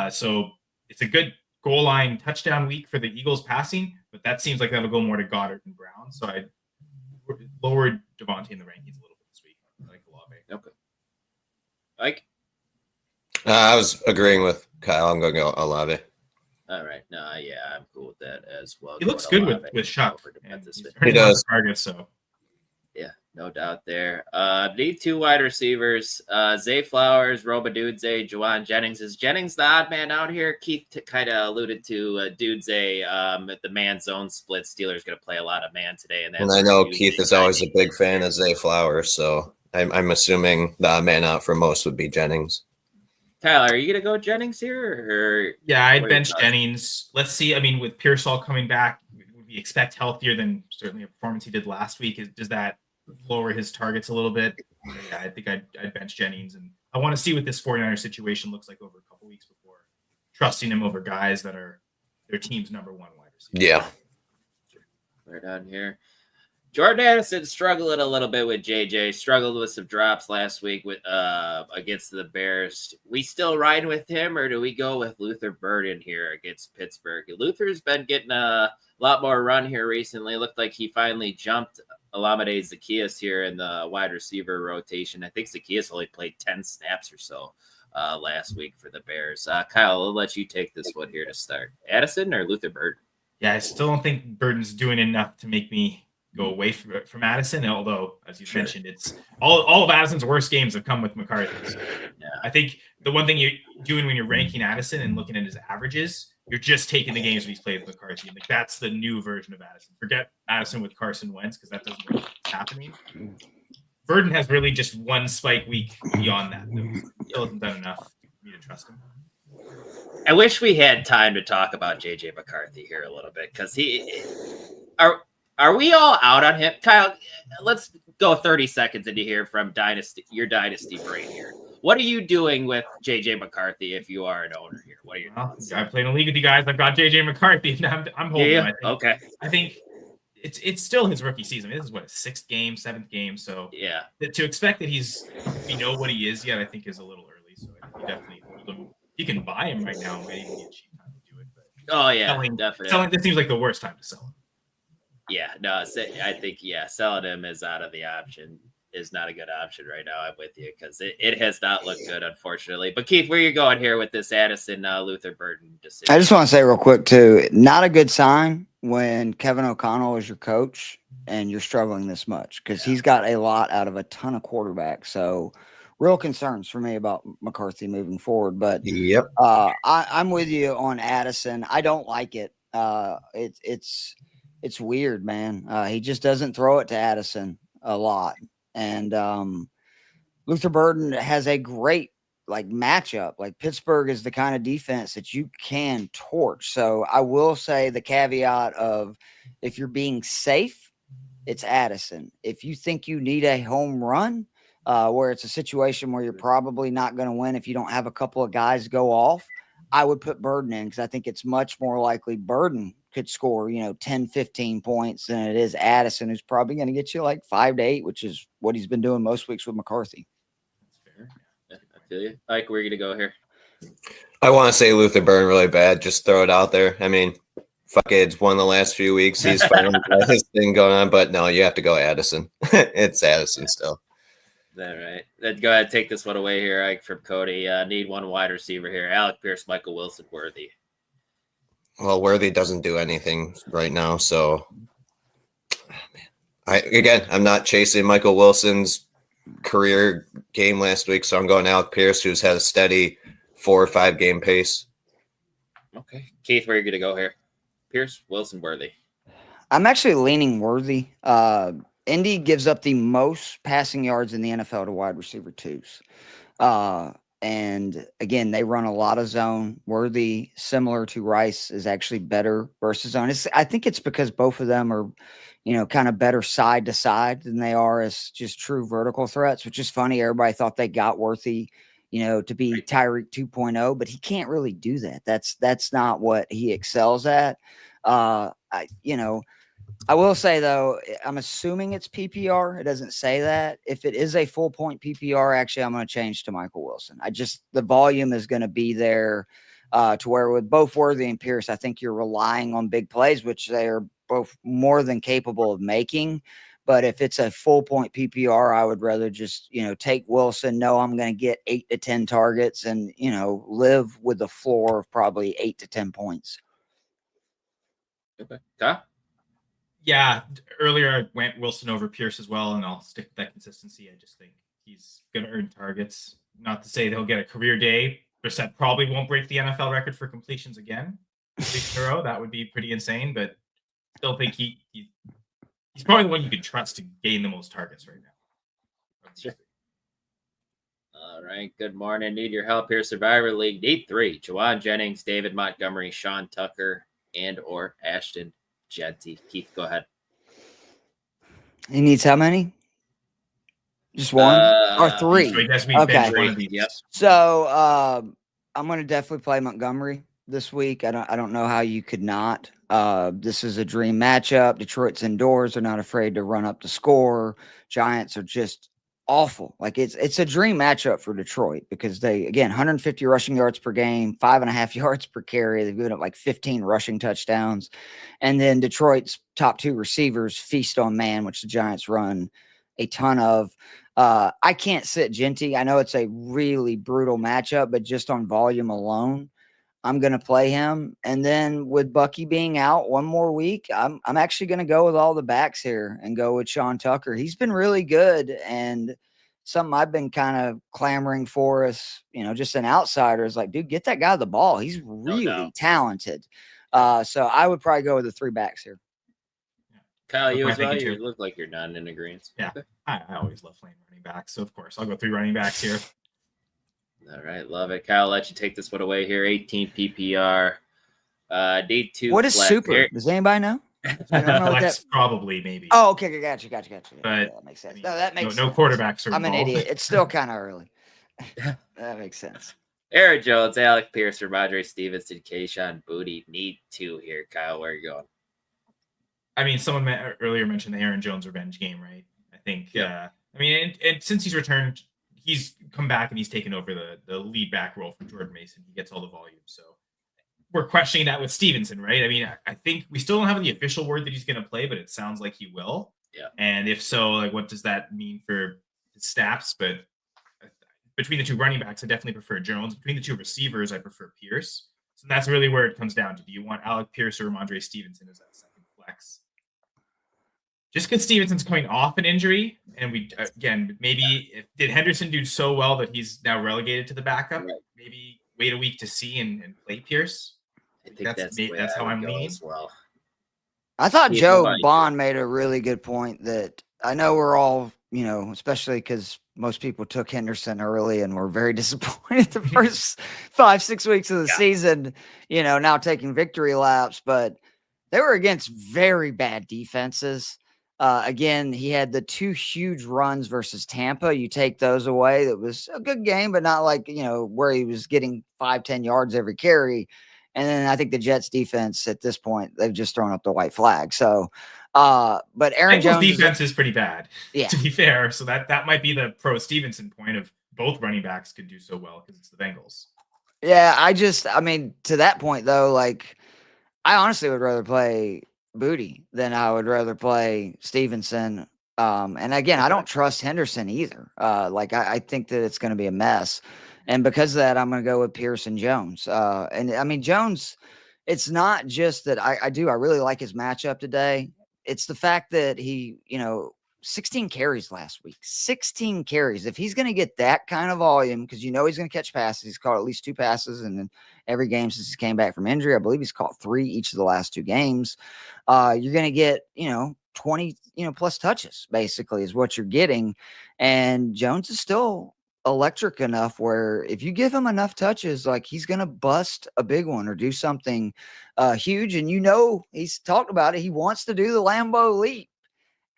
So it's a good goal line touchdown week for the Eagles passing, but that seems like that'll go more to Goddard and Brown. So I lowered Devontae in the rankings a little bit this week. I like Olave. Okay. Ike? I was agreeing with Kyle. I'm going to go Olave. All right. No, yeah, I'm cool with that as well. He looks good with Shuck. He does. Targets, so. Yeah, no doubt there. Need 2 wide receivers. Zay Flowers, Robadudze, Juwan Jennings. Is Jennings the odd man out here? Keith kind of alluded to Dudze at the man zone split. Steelers going to play a lot of man today. And I know Keith is always a big fan of Zay Flowers, so I'm assuming the odd man out for most would be Jennings. Tyler, are you going to go Jennings here? Or yeah, I'd bench Jennings. Let's see. I mean, with Pearsall coming back, would we expect healthier than certainly a performance he did last week? Does that lower his targets a little bit? Yeah, I think I'd bench Jennings, and I want to see what this 49er situation looks like over a couple weeks before trusting him over guys that are their team's number 1 wide receiver. Yeah. Right on here. Jordan Addison struggling a little bit with JJ, struggled with some drops last week with against the Bears. We still riding with him, or do we go with Luther Burden here against Pittsburgh? Luther's been getting a lot more run here recently. It looked like he finally jumped Olamide Zaccheaus here in the wide receiver rotation. I think Zaccheaus only played 10 snaps or so last week for the Bears. Kyle, I'll let you take this one here to start. Addison or Luther Burden? Yeah, I still don't think Burden's doing enough to make me go away from Addison, although, as you mentioned, it's all of Addison's worst games have come with McCarthy. So yeah. I think the one thing you're doing when you're ranking Addison and looking at his averages, you're just taking the games he's played with McCarthy. Like that's the new version of Addison. Forget Addison with Carson Wentz because that doesn't really happening. Burden has really just one spike week beyond that. Still hasn't done enough for me to trust him. I wish we had time to talk about JJ McCarthy here a little bit because Are we all out on him? Kyle, let's go 30 seconds into here from your dynasty brain here. What are you doing with JJ McCarthy if you are an owner here? What are your thoughts? I played in a league with you guys. I've got JJ McCarthy. I'm holding him. Okay. I think it's still his rookie season. This is what, 6th game, 7th game. So yeah, to expect that we know what he is yet, I think is a little early. So you definitely hold him. You can buy him right now. It might even be a cheap time to do it. But Oh yeah, selling, definitely. this seems like the worst time to sell him. Yeah, no, I think selling him is out of the option. Is not a good option right now. I'm with you because it has not looked good, unfortunately. But Keith, where are you going here with this Addison Luther Burden decision? I just want to say real quick too, not a good sign when Kevin O'Connell is your coach and you're struggling this much because he's got a lot out of a ton of quarterbacks. So real concerns for me about McCarthy moving forward. But Yep. I'm with you on Addison. I don't like it. It's weird, man. He just doesn't throw it to Addison a lot. And Luther Burden has a great matchup. Like Pittsburgh is the kind of defense that you can torch. So I will say the caveat of if you're being safe, it's Addison. If you think you need a home run, where it's a situation where you're probably not going to win if you don't have a couple of guys go off, I would put Burden in because I think it's much more likely Burden could score, 10, 15 points than it is Addison, who's probably going to get you 5 to 8, which is what he's been doing most weeks with McCarthy. That's fair. Yeah, I feel you. Ike, where are you going to go here? I want to say Luther Burden really bad. Just throw it out there. I mean, fuck it. It's one of the last few weeks. He's finally got his thing going on, but no, you have to go Addison. It's Addison still. All right. Then go ahead, take this one away here, Ike, from Cody. Need one wide receiver here. Alec Pierce, Michael Wilson, Worthy. Well, Worthy doesn't do anything right now, so I'm not chasing Michael Wilson's career game last week, so I'm going Alec Pierce, who's had a steady 4 or 5 game pace. Okay. Keith, where are you going to go here? Pierce, Wilson, Worthy. I'm actually leaning Worthy. Indy gives up the most passing yards in the NFL to wide receiver twos. And again, they run a lot of zone. Worthy, similar to Rice, is actually better versus zone. I think it's because both of them are, kind of better side to side than they are as just true vertical threats, which is funny. Everybody thought they got Worthy, to be Tyreek 2.0, but he can't really do that. That's not what he excels at. I will say, though, I'm assuming it's PPR. It doesn't say that. If it is a full point PPR, actually, I'm going to change to Michael Wilson. The volume is going to be there to where with both Worthy and Pierce, I think you're relying on big plays, which they are both more than capable of making. But if it's a full point PPR, I would rather just, take Wilson, know I'm going to get 8 to 10 targets and, live with the floor of probably 8 to 10 points. Okay. Kyle? Yeah, earlier I went Wilson over Pierce as well, and I'll stick with that consistency. I just think he's going to earn targets. Not to say he'll get a career day. Brissett probably won't break the NFL record for completions again. That would be pretty insane, but still think he's probably the one you can trust to gain the most targets right now. Sure. All right. Good morning. Need your help here. Survivor League. Need 3. Juwan Jennings, David Montgomery, Sean Tucker, and or Ashton Genty. Keith, go ahead. He needs how many? Just one or 3? So I guess we okay. One of these. Yep. So I'm going to definitely play Montgomery this week. I don't know how you could not. This is a dream matchup. Detroit's indoors. They're not afraid to run up the score. Giants are just awful. It's a dream matchup for Detroit because they, again, 150 rushing yards per game, 5.5 yards per carry. They've given up 15 rushing touchdowns. And then Detroit's top 2 receivers feast on man, which the Giants run a ton of. I can't sit Genty. I know it's a really brutal matchup, but just on volume alone, I'm going to play him. And then with Bucky being out one more week, I'm actually going to go with all the backs here and go with Sean Tucker. He's been really good and something I've been kind of clamoring for us, just an outsider is dude, get that guy the ball. He's really talented. So I would probably go with the 3 backs here. Kyle, you as well? You look like you're not in agreement. Yeah, I always love playing running backs. So, of course, I'll go 3 running backs here. All right, love it. Kyle, I'll let you take this one away here. 18 PPR. Need 2. What is super? Does anybody know? I don't know what probably, maybe. Oh, okay. Gotcha. But that makes sense. No, that makes sense. No quarterbacks are I'm involved. an idiot. It's still kind of early. That makes sense. Aaron Jones, Alec Pierce, Ramondre Stevenson, Kayshon Boutte. Need 2 here. Kyle, where are you going? I mean, someone earlier mentioned the Aaron Jones revenge game, right? I think, and since he's returned, he's come back and he's taken over the lead back role from Jordan Mason. He gets all the volume. So we're questioning that with Stevenson, right? I mean, I think we still don't have the official word that he's going to play, but it sounds like he will. Yeah. And if so, like, what does that mean for his stats? But between the two running backs, I definitely prefer Jones. Between the two receivers, I prefer Pierce. So that's really where it comes down to. Do you want Alec Pierce or Ramondre Stevenson as that second flex? Just because Stevenson's coming off an injury, and we, again, maybe did Henderson do so well that he's now relegated to the backup? Right. Maybe wait a week to see and play Pierce. I think that's how I'm leaning as well. I thought Joe Bond made a really good point that I know we're all, especially because most people took Henderson early and were very disappointed the first 5-6 weeks of the season, now taking victory laps, but they were against very bad defenses. Again, he had the 2 huge runs versus Tampa. You take those away. That was a good game, but not like, where he was getting 5-10 yards every carry. And then I think the Jets defense at this point, they've just thrown up the white flag. So, but Aaron Jones defense is pretty bad, yeah, to be fair. So that might be the pro Stevenson point of both running backs could do so well because it's the Bengals. Yeah. I mean, to that point though, like I honestly would rather play Booty than I would rather play Stevenson. And again, I don't trust Henderson either. I think that it's going to be a mess. And because of that, I'm going to go with Pierce and Jones. And I mean, Jones, it's not just that I really like his matchup today. It's the fact that he, 16 carries last week, 16 carries. If he's going to get that kind of volume, because he's going to catch passes, he's caught at least 2 passes. And then every game since he came back from injury, I believe he's caught 3 each of the last 2 games. You're going to get, 20, plus touches basically is what you're getting. And Jones is still electric enough where if you give him enough touches, like he's going to bust a big one or do something huge. And he's talked about it. He wants to do the Lambeau leap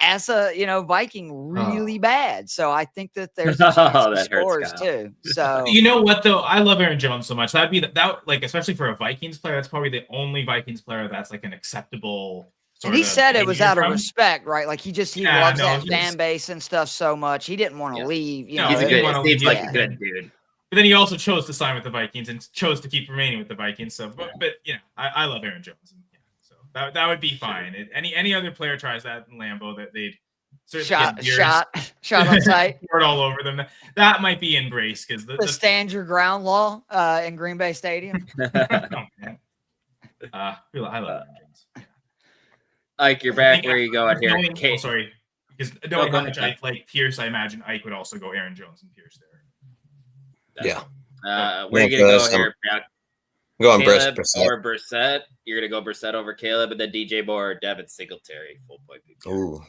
as a, Viking really bad. So I think that there's a chance he scores too. So you know what though? I love Aaron Jones so much. That'd be that like, especially for a Vikings player, that's probably the only Vikings player that's like an acceptable. And he said it was out of respect, right? Like he loves that fan base and stuff so much. He didn't want to leave. He's a seems like a good dude. But then he also chose to sign with the Vikings and chose to keep remaining with the Vikings. So, but I love Aaron Jones. And, so that would be fine. Any other player tries that in Lambeau, that they'd shot on sight, word all over them. That might be embraced because the stand your ground law in Green Bay Stadium. I love Aaron Jones. Ike, you're back. Where are you going here? Sorry, because knowing how much Ike like Pierce, I imagine Ike would also go Aaron Jones and Pierce there. Yeah. Where are you gonna go here? I'm going Brissett or Brissett. You're gonna go Brissett over Caleb, and then DJ Moore or Devin Singletary. Full point. Ooh.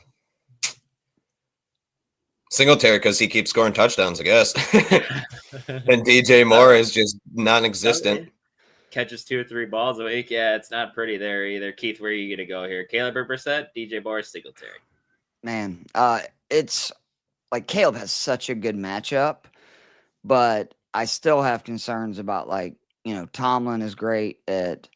Singletary because he keeps scoring touchdowns, I guess. And DJ Moore is just non-existent. Catches 2 or 3 balls a week. Yeah, it's not pretty there either. Keith, where are you going to go here? Caleb or Brissett? DJ Moore, Singletary? Man, it's like Caleb has such a good matchup, but I still have concerns about Tomlin is great at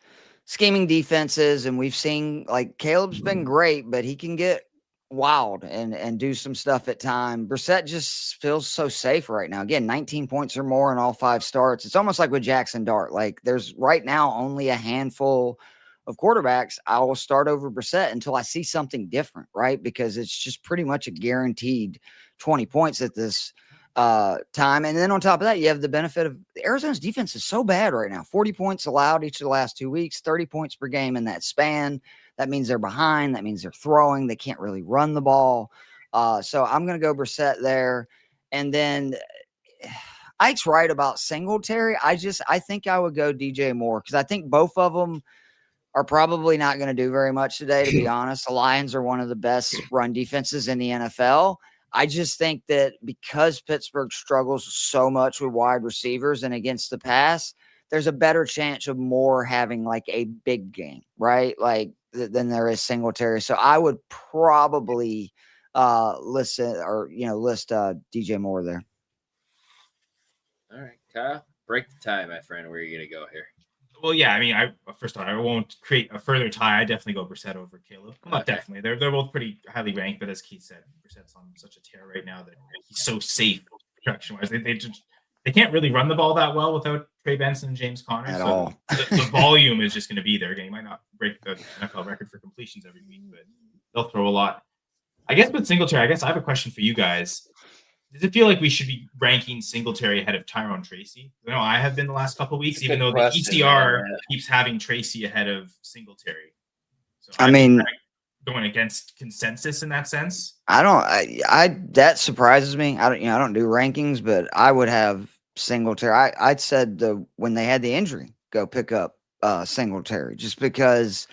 scheming defenses, and we've seen Caleb's been great, but he can get wild and do some stuff at time. Brissett just feels so safe right now. Again, 19 points or more in all 5 starts. It's almost like with Jackson Dart. There's right now only a handful of quarterbacks I will start over Brissett until I see something different, right? Because it's just pretty much a guaranteed 20 points at this time. And then on top of that, you have the benefit of Arizona's defense is so bad right now. 40 points allowed each of the last 2 weeks, 30 points per game in that span. That means they're behind. That means they're throwing. They can't really run the ball. So I'm going to go Brissett there. And then Ike's right about Singletary. I think I would go DJ Moore because I think both of them are probably not going to do very much today, to be honest. The Lions are one of the best run defenses in the NFL. I just think that because Pittsburgh struggles so much with wide receivers and against the pass, there's a better chance of Moore having a big game, right? Than there is Singletary. So I would probably list DJ Moore there. All right, Kyle, break the tie, my friend. Where are you going to go here? Well, yeah, I mean, first off, I won't create a further tie. I definitely go Brissett over Caleb. Well, not definitely. They're both pretty highly ranked, but as Keith said, Brissett's on such a tear right now that he's so safe protection-wise. They just they can't really run the ball that well without Trey Benson and James Conner. At all. The volume is just going to be there. Again, he might not break the NFL record for completions every week, but they'll throw a lot. I guess with Singletary, I have a question for you guys. Does it feel like we should be ranking Singletary ahead of Tyrone Tracy? I know I have been the last couple of weeks, even though the ECR keeps having Tracy ahead of Singletary. So I mean, going against consensus in that sense. That surprises me. I don't do rankings, but I would have Singletary. I'd said when they had the injury, go pick up Singletary, just because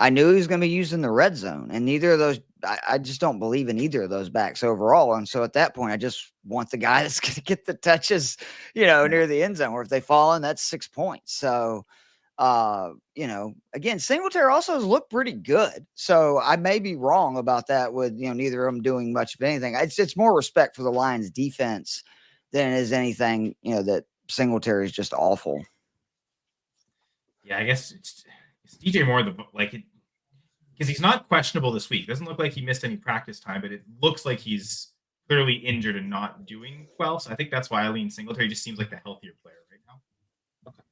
I knew he was going to be used in the red zone, and neither of those. I just don't believe in either of those backs overall. And so at that point, I just want the guy that's going to get the touches, near the end zone, or if they fall in, that's 6 points. So, again, Singletary also has looked pretty good. So I may be wrong about that with, neither of them doing much of anything. It's more respect for the Lions defense than it is anything, that Singletary is just awful. Yeah, I guess it's DJ Moore, because he's not questionable this week. It doesn't look like he missed any practice time, but it looks like he's clearly injured and not doing well. So I think that's why I lean Singletary. Just seems like the healthier player right now. Okay.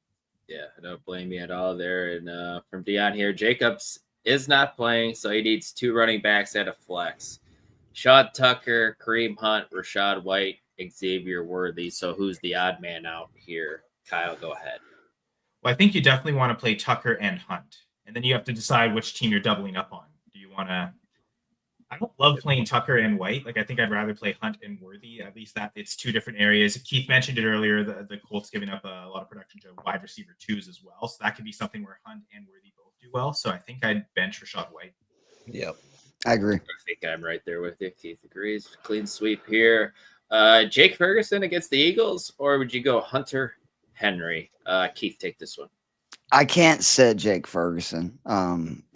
Yeah, I don't blame you at all there. And from Dion here, Jacobs is not playing, so he needs 2 running backs at a flex. Sean Tucker, Kareem Hunt, Rashad White, Xavier Worthy. So who's the odd man out here? Kyle, go ahead. Well, I think you definitely want to play Tucker and Hunt. And then you have to decide which team you're doubling up on. Do you want to? I don't love playing Tucker and White. I think I'd rather play Hunt and Worthy. At least that it's 2 different areas. Keith mentioned it earlier. The Colts giving up a lot of production to wide receiver 2s as well. So that could be something where Hunt and Worthy both do well. So I think I'd bench Rashad White. Yep, I agree. I think I'm right there with you. Keith agrees. Clean sweep here. Jake Ferguson against the Eagles, or would you go Hunter Henry? Keith, take this one. I can't sit Jake Ferguson.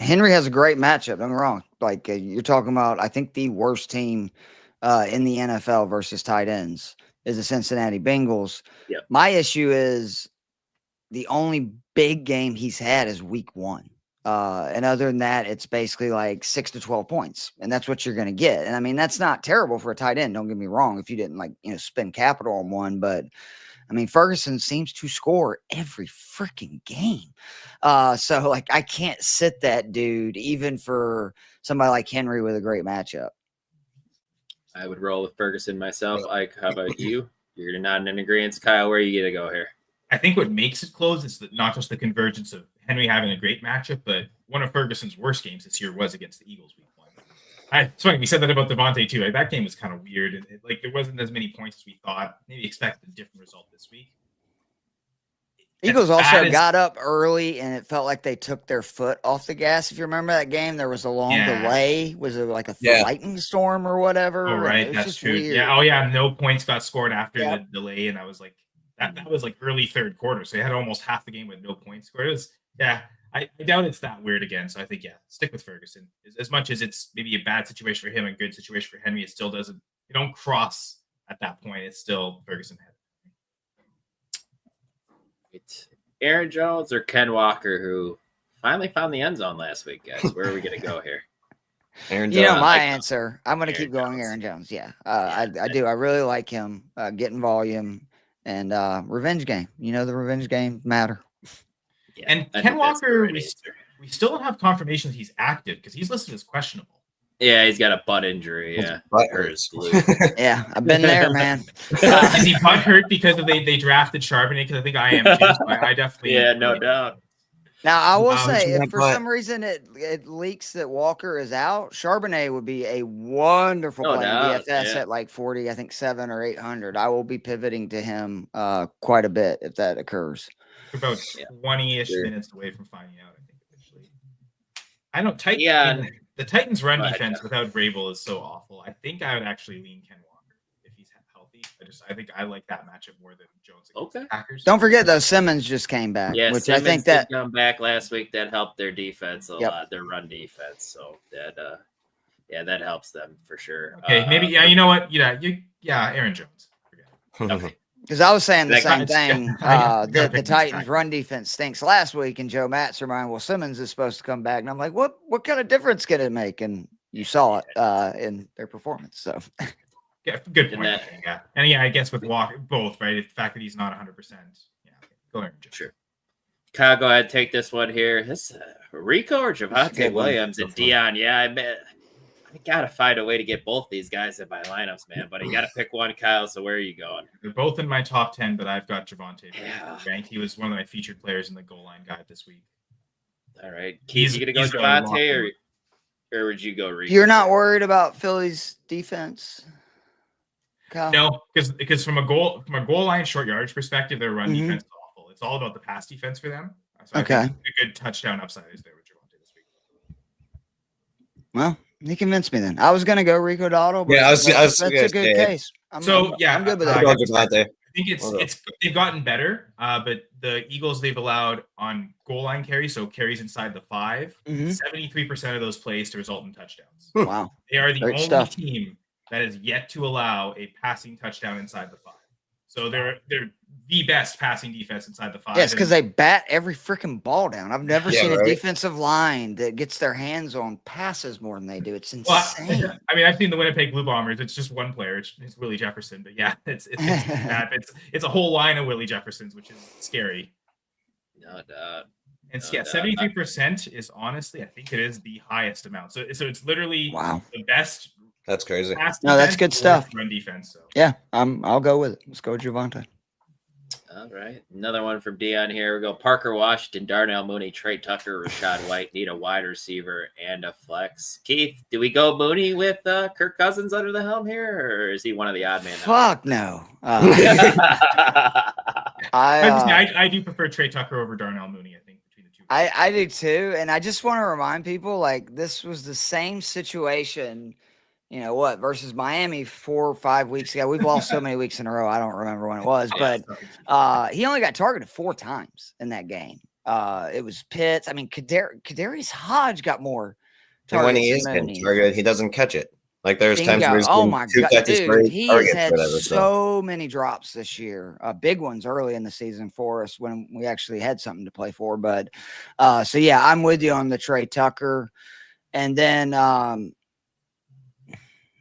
Henry has a great matchup. Don't get me wrong. You're talking about, I think the worst team in the NFL versus tight ends is the Cincinnati Bengals. Yep. My issue is the only big game he's had is week 1. And other than that, it's basically 6 to 12 points. And that's what you're going to get. And I mean, that's not terrible for a tight end. Don't get me wrong. If you didn't spend capital on one, but I mean, Ferguson seems to score every freaking game. So I can't sit that dude, even for somebody like Henry with a great matchup. I would roll with Ferguson myself. Ike, how about you? You're not in agreement. Kyle, where are you going to go here? I think what makes it close is not just the convergence of Henry having a great matchup, but one of Ferguson's worst games this year was against the Eagles week 1. It's funny, we said that about Devontae too. That game was kind of weird. And there wasn't as many points as we thought. Maybe expected a different result this week. Eagles also got up early, and it felt like they took their foot off the gas. If you remember that game, there was a long delay. Was it like a lightning storm or whatever? Oh, right. That's true. Weird. Yeah. Oh, yeah. No points got scored after the delay, and I was like, that was early third quarter. So they had almost half the game with no points scored. It was, I doubt it's that weird again. So I think, stick with Ferguson. As much as it's maybe a bad situation for him and good situation for Henry, it still doesn't. You don't cross at that point. It's still Ferguson head. It's Aaron Jones or Ken Walker, who finally found the end zone last week, guys. Where are we going to go here? Aaron Jones. My answer. I'm going to keep going Aaron Jones. Yeah, I do. I really like him getting volume and revenge game. The revenge game matter. Yeah, and Ken Walker, we still don't have confirmation that he's active because he's listed as questionable. Yeah, he's got a butt injury. Yeah, butt hurts. Yeah, I've been there, man. Is he butt hurt because they drafted Charbonnet? Because I think I am too. So I definitely. Yeah, no doubt. Now I will say, if for some reason it leaks that Walker is out, Charbonnet would be a wonderful play in DFS at 40, I think 700 or 800. I will be pivoting to him quite a bit if that occurs. We're about 20-ish minutes away from finding out. I think eventually. I don't. The Titans' run defense without Vrabel is so awful. I think I would actually lean Ken Walker if he's healthy. I think I like that matchup more than Jones against the Packers. Don't forget though, Simmons just came back. Yeah, which Simmons I think that come back last week. That helped their defense a lot, their run defense. So that helps them for sure. Okay, maybe you know what? Aaron Jones. Okay. Because I was saying the same thing. The Titans' run defense stinks last week, and Joe Matzerman, Simmons is supposed to come back, and I'm like, what kind of difference can it make? And you saw it in their performance. So, Yeah, good point. that- Yeah, and yeah, I guess with Walker, both, right? The fact that he's not 100%. Yeah, go ahead. Sure. Kyle, go ahead, take this one here. This Rico or That's a Javonte good one. Williams and Dion. Yeah, I gotta find a way to get both these guys in my lineups, man. But you gotta pick one, Kyle. So where are you going? They're both in my top 10, but I've got Javonte. Yeah. Ranked. He was one of my featured players in the goal line guide this week. All right, Keith, you gonna go Javonte or would you go Rico? You're not worried about Philly's defense, Kyle? No, because from a goal line short yardage perspective, their run Mhm. defense is awful. It's all about the pass defense for them. So Okay. I think a good touchdown upside is there with Javonte this week. Well, he convinced me then. I was going to go Rico Dotto, but Yeah, I was that's gonna a good say- case. I'm So, good with I'll that. go Javonte. I think it's they've gotten better, but the Eagles they've allowed on goal line carries, so carries inside the 5, Mhm. 73% of those plays to result in touchdowns. Wow. They are the Great only stuff. team that has yet to allow a passing touchdown inside the 5. So they're the best passing defense inside the 5. Yeah, it's because they bat every freaking ball down. I've never Yeah, seen a right. defensive line that gets their hands on passes more than they do. It's Well, insane. I mean, I've seen the Winnipeg Blue Bombers. It's just one player. It's Willie Jefferson. But yeah, it's a whole line of Willie Jeffersons, which is scary. No doubt. And No yeah, doubt. 73% is honestly, I think it is the highest amount. So it's literally Wow. the best That's crazy. pass No, that's defense good or stuff. Run defense. So Yeah, I'll go with it. Let's go with Javonte. All right. Another one from Dion here. We go Parker Washington, Darnell Mooney, Trey Tucker, Rashad White. Need a wide receiver and a flex. Keith, do we go Mooney with Kirk Cousins under the helm here, or is he one of the odd man out? Fuck no. I do prefer Trey Tucker over Darnell Mooney, I think, between the two. I do too. And I just want to remind people like this was the same situation, versus Miami 4 or 5 weeks ago. We've lost so many weeks in a row. I don't remember when it was, but he only got targeted 4 times in that game. It was Pitts. I mean, Kadarius Hodge got more And when he targets is than getting Mooney. targeted, he doesn't catch it. Like there's times where he's Oh getting my 2 god, catches for dude, 8 he has targets, had whatever. so many drops this year. Big ones early in the season for us when we actually had something to play for. But so yeah, I'm with you on the Trey Tucker, and then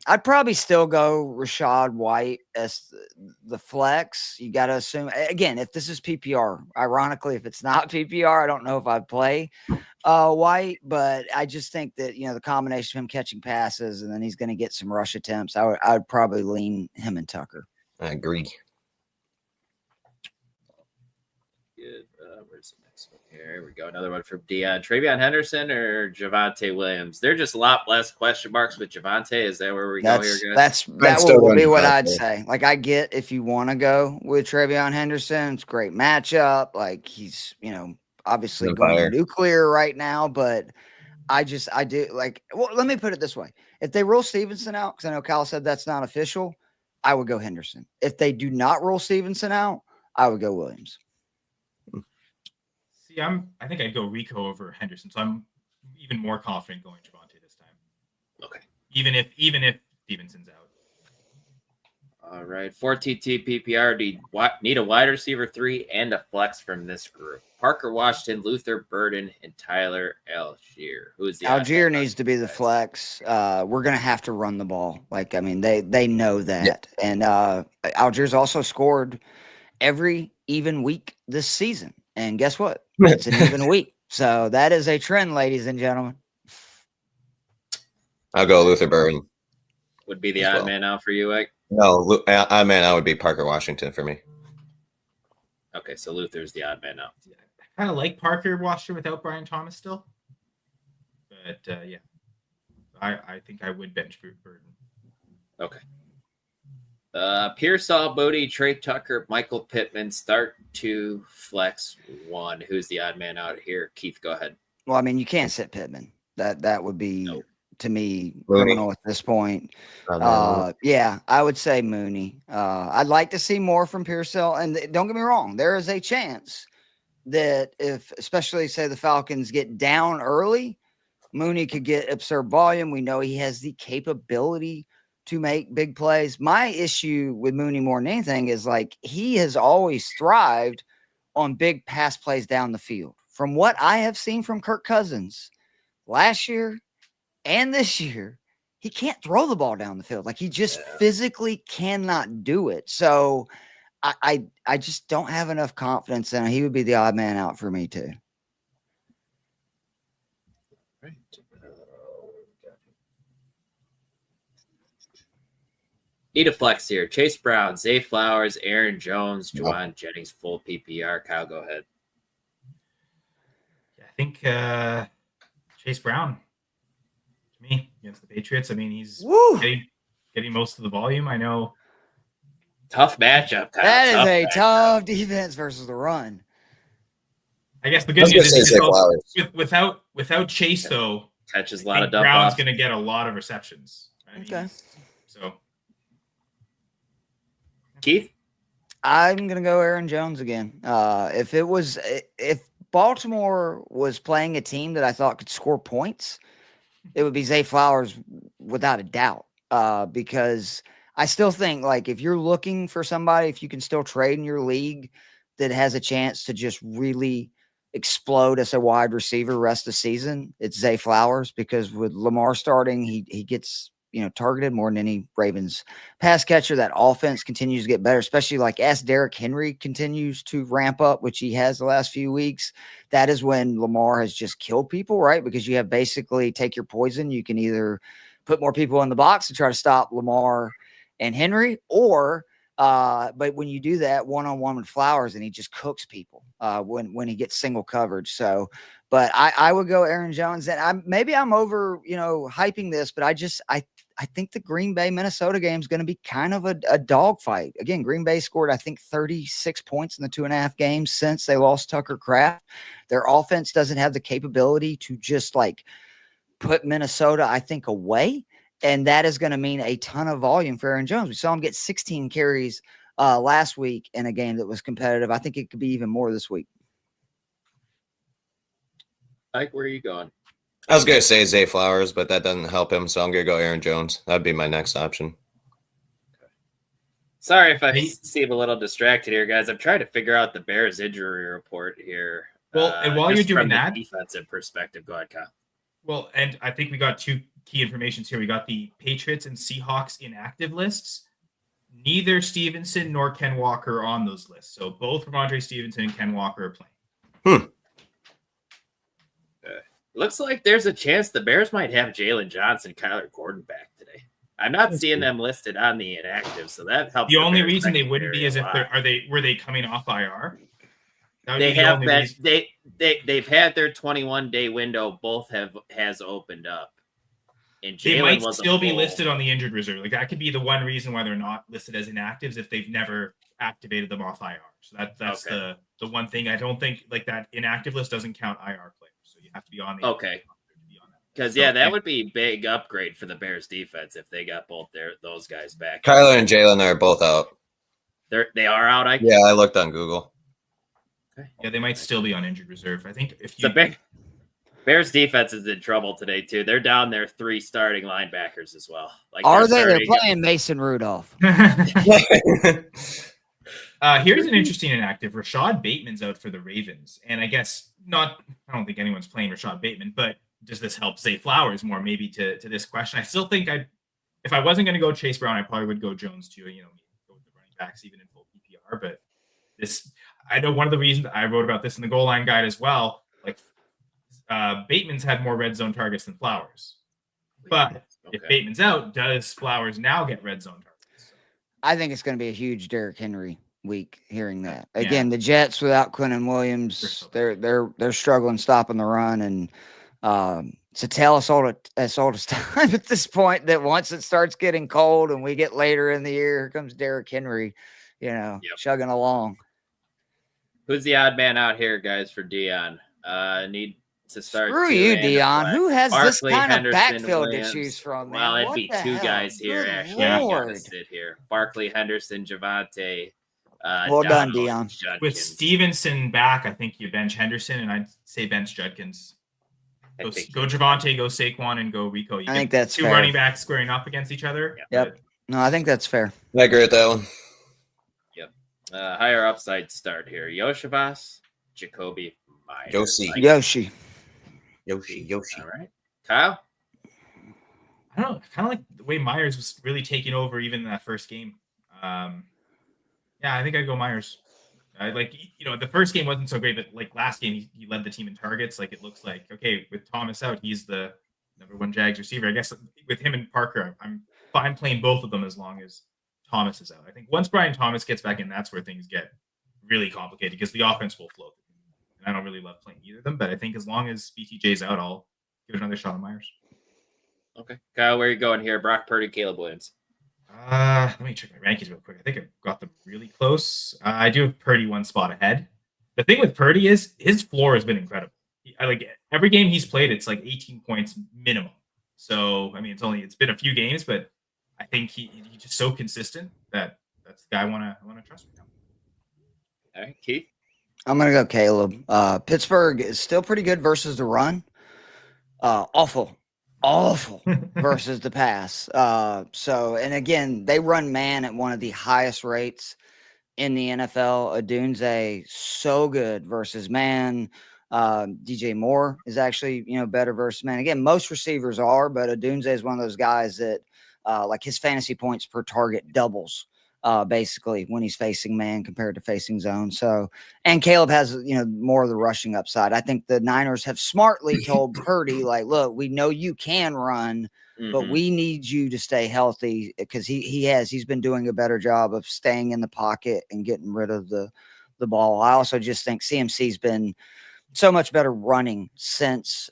I'd probably still go Rashad White as the flex. You got to assume again if this is PPR. Ironically, if it's not PPR, I don't know if I'd play White, but I just think that the combination of him catching passes and then he's going to get some rush attempts. I'd probably lean him and Tucker. I agree. Good. Where's the next one? Here we go. Another one from Dion. Travion Henderson or Javonte Williams? They're just a lot less question marks with Javonte. Is that where we go here, guys? That still would be going what I'd Javonte. say. Like I get if you want to go with Travion Henderson, it's a great matchup. Like he's obviously On going fire. nuclear right now, but I do like. Well, let me put it this way: if they rule Stevenson out, because I know Kyle said that's not official, I would go Henderson. If they do not rule Stevenson out, I would go Williams. See, I think I'd go Rico over Henderson, so I'm even more confident going Javonte this time. Okay. Even if Stevenson's out. All right. 14T PPR. Need a wide receiver 3 and a flex from this group. Parker Washington, Luther Burden, and Tyler Algier. Who's the Algier odd man needs to be the flex. We're gonna have to run the ball. Like I mean, they know that, and Algier's also scored every even week this season. And guess what? It's an even week. So that is a trend, ladies and gentlemen. I'll go Luther Burden. would be the as odd well. man out for you, Ike? No, I mean, I would be Parker Washington for me. Okay, so Luther's the odd man out. I kind of like Parker Washington without Brian Thomas still. But yeah, I think I would bench Burden. Okay. Pearsall, Bodie, Trey Tucker, Michael Pittman, start 2, flex 1. Who's the odd man out here? Keith, go ahead. Well, I mean, you can't sit Pittman. That would be Nope. to me Mooney. criminal at this point. Yeah, I would say Mooney. I'd like to see more from Pearsall. And don't get me wrong, there is a chance that if, especially say the Falcons get down early, Mooney could get absurd volume. We know he has the capability to make big plays. My issue with Mooney more than anything is like he has always thrived on big pass plays down the field. From what I have seen from Kirk Cousins last year and this year, he can't throw the ball down the field. Like he just physically cannot do it. So I just don't have enough confidence in him. He would be the odd man out for me too. Right. Need a flex here. Chase Brown, Zay Flowers, Aaron Jones, Juwan Jennings, full PPR. Kyle, go ahead. I think Chase Brown, to me, against the Patriots. I mean, he's getting most of the volume. I know. Tough matchup, Kyle. That is a tough defense versus the run. I guess the good news is without Chase, though, catches a lot of dump Brown's off. going to get a lot of receptions. Okay. So, Keith? I'm going to go Aaron Jones again. If Baltimore was playing a team that I thought could score points, it would be Zay Flowers without a doubt. Because I still think, like, if you're looking for somebody, if you can still trade in your league that has a chance to just really explode as a wide receiver rest of the season, it's Zay Flowers, because with Lamar starting, he gets targeted more than any Ravens pass catcher. That offense continues to get better, especially like as Derrick Henry continues to ramp up, which he has the last few weeks. That is when Lamar has just killed people, right? Because you have basically take your poison. You can either put more people in the box to try to stop Lamar and Henry, or but when you do that one-on-one with Flowers, and he just cooks people when he gets single coverage. So, but I would go Aaron Jones, and I'm over hyping this, but I think the Green Bay Minnesota game is going to be kind of a dogfight. Again, Green Bay scored, I think, 36 points in the 2.5 games since they lost Tucker Kraft. Their offense doesn't have the capability to just like put Minnesota, I think, away. And that is going to mean a ton of volume for Aaron Jones. We saw him get 16 carries last week in a game that was competitive. I think it could be even more this week. Mike, where are you going? I was going to say Zay Flowers, but that doesn't help him, so I'm going to go Aaron Jones. That'd be my next option. Okay. Sorry if I seem a little distracted here, guys. I'm trying to figure out the Bears injury report here. Well, and while you're doing that, defensive perspective, go ahead, Kyle. Well, and I think we got two key informations here. We got the Patriots and Seahawks inactive lists. Neither Stevenson nor Ken Walker are on those lists. So both Ramondre Stevenson and Ken Walker are playing. Looks like there's a chance the Bears might have Jalen Johnson, Kyler Gordon back today. I'm not seeing them listed on the inactive, so that helps. The only reason they wouldn't be is if were they coming off IR? They have been. They've had their 21-day window. Both has opened up, and they might still be listed on the injured reserve. Like that could be the one reason why they're not listed as inactives if they've never activated them off IR. So that's okay. The one thing. I don't think like that inactive list doesn't count IR players. So you have to be on the because that would be a big upgrade for the Bears defense if they got both those guys back. Kyler and Jalen are both out. They are out. Yeah, I looked on Google. Okay. Yeah, they might still be on injured reserve. I think if you Bears defense is in trouble today too. They're down their 3 starting linebackers as well. Like they're playing Mason Rudolph. Here's an interesting inactive. Rashad Bateman's out for the Ravens. And I guess I don't think anyone's playing Rashad Bateman, but does this help Zay Flowers more maybe to this question? I still think if I wasn't going to go Chase Brown, I probably would go Jones too, go with the running backs even in full PPR. But I know one of the reasons I wrote about this in the goal line guide as well, like Bateman's had more red zone targets than Flowers. But if Bateman's out, does Flowers now get red zone targets? I think it's going to be a huge Derrick Henry week hearing that. Again, the Jets without Quinnen Williams, they're struggling stopping the run, and Sattel has sold us time at this point that once it starts getting cold and we get later in the year, here comes Derrick Henry, chugging along. Who's the odd man out here, guys, for Dion? Need to start. Screw you, Dion. Who has Barkley, this kind Henderson, of backfield Williams. to choose from? Man? Well, it'd what be 2 hell? guys here, Good actually. Lord. Listed here. Barkley, Henderson, Javante. Well done, Dion. With Stevenson back, I think you bench Henderson, and I'd say bench Judkins. Go Javante, go Saquon, and go Rico. I think that's 2 fair. running backs squaring up against each other. Yep. No, I think that's fair. I agree with that one. Yep. Higher upside start here. Yoshivas, Jacoby Myers. Yoshi. All right. Kyle? I don't know, kind of like the way Myers was really taking over even in that first game. Yeah, I think I'd go Myers. The first game wasn't so great, but like last game, he led the team in targets. Like it looks like, okay, with Thomas out, he's the number one Jags receiver. I guess with him and Parker, I'm fine playing both of them as long as Thomas is out. I think once Brian Thomas gets back in, that's where things get really complicated because the offense will flow. And I don't really love playing either of them, but I think as long as BTJ's out, I'll give it another shot on Myers. Okay. Kyle, where are you going here? Brock Purdy, Caleb Williams. Let me check my rankings real quick. I think I got them really close. I do have Purdy one spot ahead. The thing with Purdy is his floor has been incredible. Every game he's played, it's like 18 points minimum. So, I mean, it's been a few games, but I think he's just so consistent that that's the guy I want to trust right now. All right, Keith. I'm going to go Caleb. Pittsburgh is still pretty good versus the run. Awful versus the pass. And again, they run man at one of the highest rates in the NFL. Odunze, so good versus man. DJ Moore is actually, better versus man. Again, most receivers are, but Odunze is one of those guys that like his fantasy points per target doubles basically when he's facing man compared to facing zone. So, and Caleb has, more of the rushing upside. I think the Niners have smartly told Purdy, like, look, we know you can run, but we need you to stay healthy because he's been doing a better job of staying in the pocket and getting rid of the ball. I also just think CMC's been so much better running since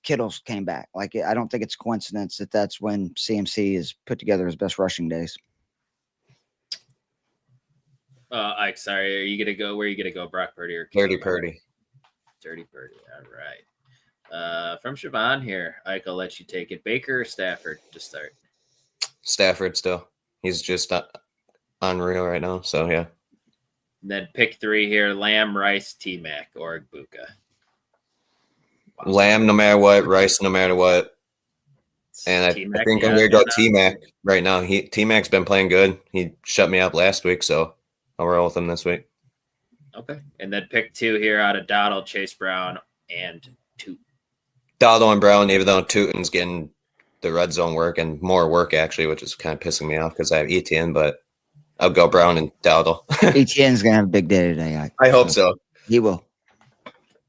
Kittle's came back. Like, I don't think it's a coincidence that that's when CMC has put together his best rushing days. Ike, sorry, where are you gonna go, Brock Purdy or Dirty Purdy? Dirty Purdy. All right. From Siobhan here, Ike, I'll let you take it. Baker or Stafford to start? Stafford still. He's just unreal right now. So yeah. And then pick 3 here: Lamb, Rice, T-Mac, or Buka. Lamb, no matter what. Rice, no matter what. And I think I'm going to go T-Mac right now. T-Mac's been playing good. He shut me up last week, so I'll roll with him this week. Okay. And then pick 2 here out of Dowdle, Chase Brown, and Toot. Dowdle and Brown, even though Tootin's getting the red zone work and more work, actually, which is kind of pissing me off because I have ETN, but I'll go Brown and Dowdle. ETN's going to have a big day today. I hope so. He will.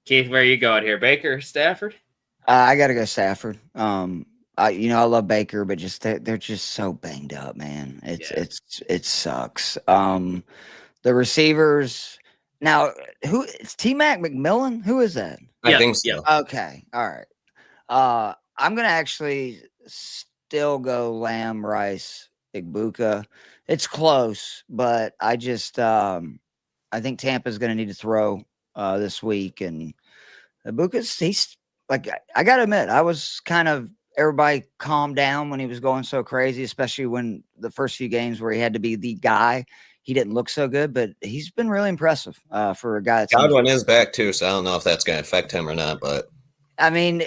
Keith, where are you going here? Baker or Stafford? I got to go Stafford. I love Baker, but they're just so banged up, man. It sucks. The receivers now, who is T-Mac McMillan? Who is that? I think so. Okay, all right. I'm gonna actually still go Lamb, Rice, Igbuka. It's close, but I just I think Tampa's gonna need to throw this week, and Igbuka's like, I gotta admit, I was kind of. Everybody calmed down when he was going so crazy, especially when the first few games where he had to be the guy. He didn't look so good, but he's been really impressive for a guy. Godwin is back too, so I don't know if that's going to affect him or not. But I mean,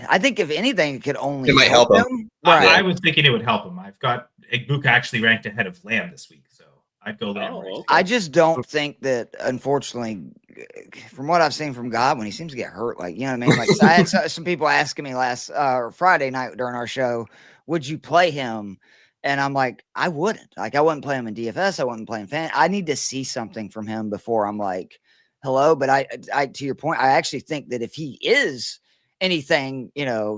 I think if anything, it could only might help him. Right. I was thinking it would help him. I've got Igbuka actually ranked ahead of Lamb this week, so I'd go Lamb. Okay. I just don't think that, unfortunately, from what I've seen from Godwin, he seems to get hurt. Like, you know what I mean? Like, I had some people asking me last Friday night during our show, would you play him? And I'm like, I wouldn't. Like, I wouldn't play him in DFS. I wouldn't play him fan. I need to see something from him before I'm like, hello. But I to your point, I actually think that if he is anything,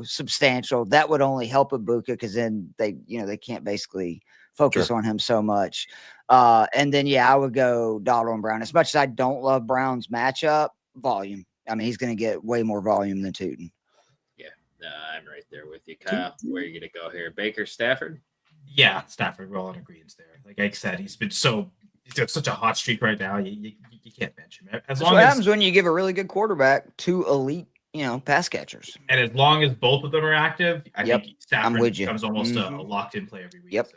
substantial, that would only help Igbuka because then they can't basically focus on him so much. And then, I would go Dowdle and Brown. As much as I don't love Brown's matchup, volume. I mean, he's going to get way more volume than Tootin. Yeah, I'm right there with you, Kyle. Where are you going to go here? Baker, Stafford? Yeah, Stafford. We're all in agreement there. Like Ike said, he's got such a hot streak right now. You can't bench him. That's what happens when you give a really good quarterback 2 elite, pass catchers. And as long as both of them are active, I think Stafford becomes almost a locked-in play every week. Yep. So,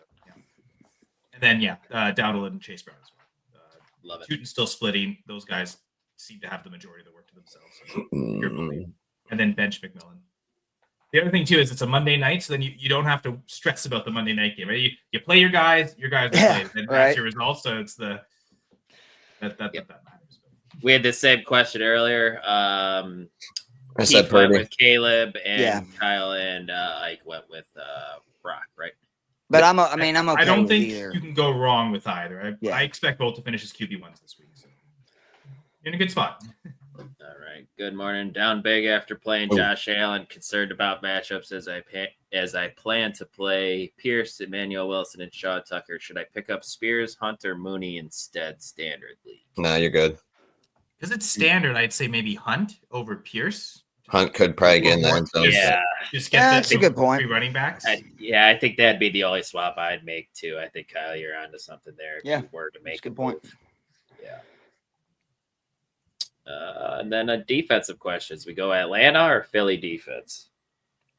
and then, Dowdle and Chase Brown as well. Love it. Tootin's still splitting. Those guys seem to have the majority of the work to themselves. So and then bench McMillan. The other thing, too, is it's a Monday night, so then you don't have to stress about the Monday night game. Right? You play your guys will play, and that's your result. So it's that matters. We had the same question earlier. I Keith said went Purdy. with Caleb, and Yeah. Kyle and Ike went with Brock, right? But I'm okay I don't with think either. you can go wrong with either. Yeah. I expect both to finish as QB1s this week. So you're in a good spot. All right. Good morning. Down big after playing Oh. Josh Allen. Concerned about matchups as I plan to play Pierce, Emmanuel Wilson, and Shaw Tucker. Should I pick up Spears, Hunter, Mooney instead? Standard league. No, you're good. Because it's standard, I'd say maybe Hunt over Pierce. Hunt could probably get in the end zone. Yeah. Just get That's a good point. three running backs. I think that'd be the only swap I'd make too. I think Kyle, you're onto something there. If Yeah. you were to make That's a good a point. move. Yeah. And then defensive questions. We go Atlanta or Philly defense?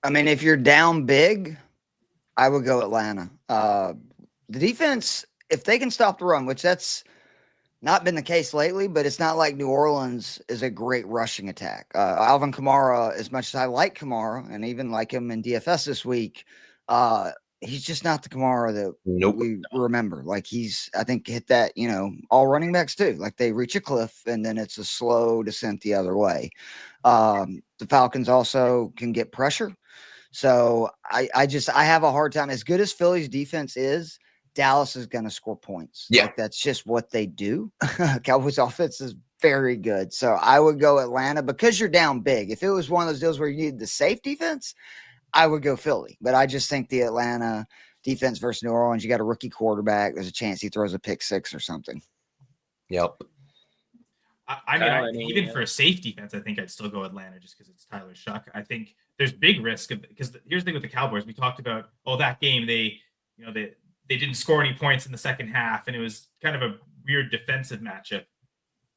I mean, if you're down big, I would go Atlanta. The defense, if they can stop the run, which that's not been the case lately, but it's not like New Orleans is a great rushing attack. Alvin Kamara, as much as I like Kamara and even like him in DFS this week, he's just not the Kamara that Nope. we remember. Like I think hit that, all running backs do. Like they reach a cliff and then it's a slow descent the other way. The Falcons also can get pressure. So I have a hard time. As good as Philly's defense is, Dallas is going to score points. Yeah. Like that's just what they do. Cowboys offense is very good. So I would go Atlanta because you're down big. If it was one of those deals where you need the safe defense, I would go Philly. But I just think the Atlanta defense versus New Orleans, you got a rookie quarterback. There's a chance he throws a pick six or something. Yep. Even for a safe defense, I think I'd still go Atlanta just because it's Tyler Shuck. I think there's big risk because here's the thing with the Cowboys. We talked about that game they didn't score any points in the second half, and it was kind of a weird defensive matchup.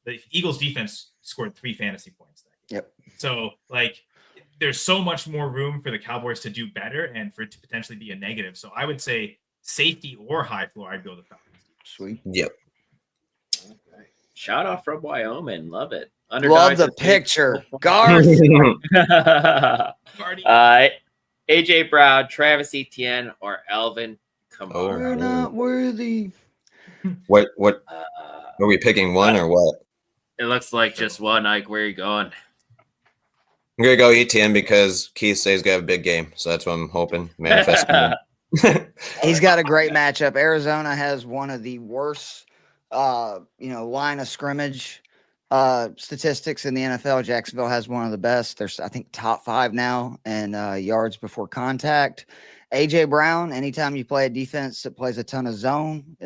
The Eagles defense scored 3 fantasy points that game. Yep. So there's so much more room for the Cowboys to do better and for it to potentially be a negative. So I would say safety or high floor, I'd go the Falcons. Sweet. Yep. Okay. Shout out from Wyoming. Love it. Love the picture. Garth. AJ Brown, Travis Etienne, or Alvin Kamara. We're not worthy. What are we picking, one or what? It looks like just one. Ike, where are you going? I'm gonna go ETN because Keith says he's got a big game, so that's what I'm hoping. Manifesting. He's got a great matchup. Arizona has one of the worst, line of scrimmage statistics in the NFL. Jacksonville has one of the best. There's, I think, top 5 now in yards before contact. AJ Brown, anytime you play a defense that plays a ton of zone,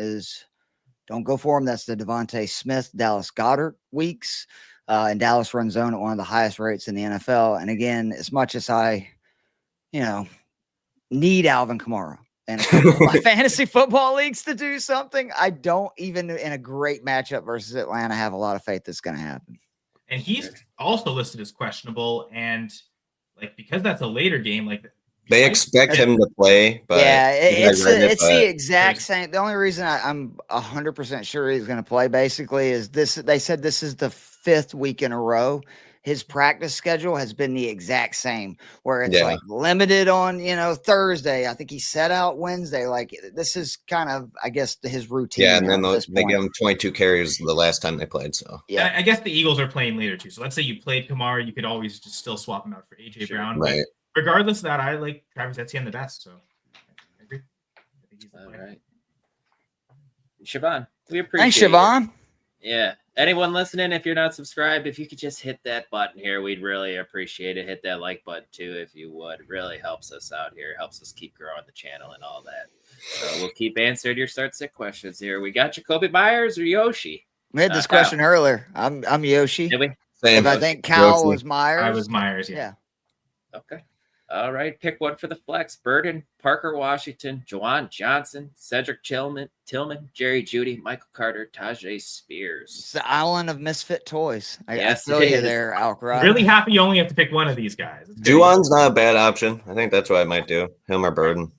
don't go for him. That's the Devontae Smith, Dallas Goedert weeks. And Dallas runs zone at one of the highest rates in the NFL. And again, as much as I, need Alvin Kamara and my fantasy football leagues to do something, I don't even in a great matchup versus Atlanta have a lot of faith that's going to happen. And he's also listed as questionable. And because that's a later game, they expect him to play, but yeah, it's the exact same. The only reason I'm 100% sure he's going to play basically is this. They said this is the 5th week in a row. His practice schedule has been the exact same, where it's limited on, Thursday. I think he set out Wednesday. This is kind of, I guess, his routine. Yeah, and then they give him 22 carries the last time they played. So yeah, I guess the Eagles are playing later too. So let's say you played Kamara, you could always just still swap him out for AJ Brown. Right. Regardless of that, I like Travis Etienne the best. So I agree. I think he's the player. All right. Siobhan, we appreciate Thanks, Siobhan. Yeah. Anyone listening, if you're not subscribed, if you could just hit that button here, we'd really appreciate it. Hit that like button too, if you would. It really helps us out here. Helps us keep growing the channel and all that. So we'll keep answering your start sit questions here. We got Jacoby Myers or Yoshi? We had this question earlier. I'm Yoshi. Did we? Same. I think Kyle was Myers. I was Myers. Yeah. Okay. All right. Pick one for the flex. Burden, Parker Washington, Juwan Johnson, Cedric Tillman, Jerry Jeudy, Michael Carter, Tajay Spears. It's the island of misfit toys. I Yes, feel it you is. there, Alcrod. Really happy you only have to pick one of these guys. Juwan's not a bad option. I think that's what I might do. Him or Burden.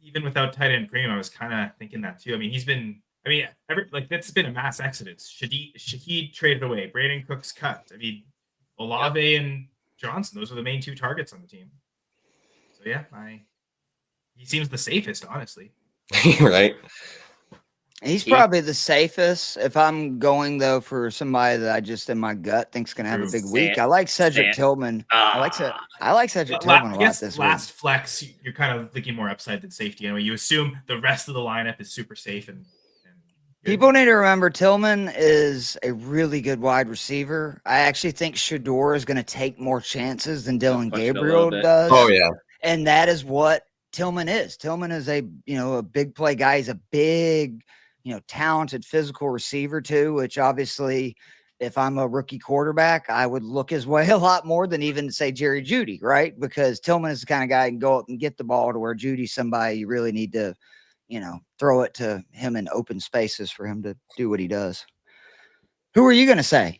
Even without tight end premium, I was kind of thinking that too. I mean, that's been a mass exodus. Shaheed traded away. Brandon Cooks cut. I mean, Olave and Johnson, those are the main 2 targets on the team. So yeah, he seems the safest, honestly. Right. He's probably the safest. If I'm going though for somebody that I just in my gut think's going to have a big week, I like Cedric Tillman. I like Cedric Tillman a lot this week. Last flex, you're kind of thinking more upside than safety. Anyway, you assume the rest of the lineup is super safe and people need to remember Tillman is a really good wide receiver. I actually think Shedeur is going to take more chances than Dylan Gabriel does. Oh yeah, and that is what Tillman is. Tillman is a big play guy. He's a big, talented physical receiver too, which obviously if I'm a rookie quarterback, I would look his way a lot more than even say Jerry Jeudy, right? Because Tillman is the kind of guy who can go up and get the ball to where Judy's somebody you really need to, throw it to him in open spaces for him to do what he does. Who are you going to say?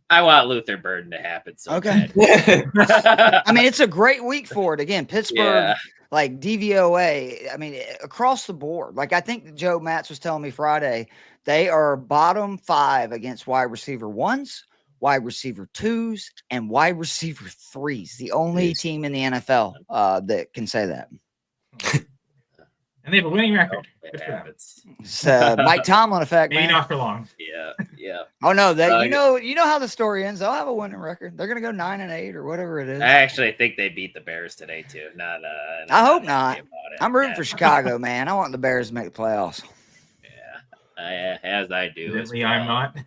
I want Luther Burden to happen. So okay. I mean, it's a great week for it. Again, Pittsburgh, like DVOA, I mean, across the board. Like I think Joe Matz was telling me Friday, they are bottom 5 against wide receiver 1s, wide receiver 2s, and wide receiver 3s. The only team in the NFL that can say that. And they have a winning record. It's Mike Tomlin effect, Maybe man. not for long. Yeah. Oh no, you know how the story ends. They'll have a winning record. They're gonna go 9-8 or whatever it is. I actually think they beat the Bears today too. I hope not. I'm rooting for Chicago, man. I want the Bears to make the playoffs. Yeah, as I do. Evidently, I'm not.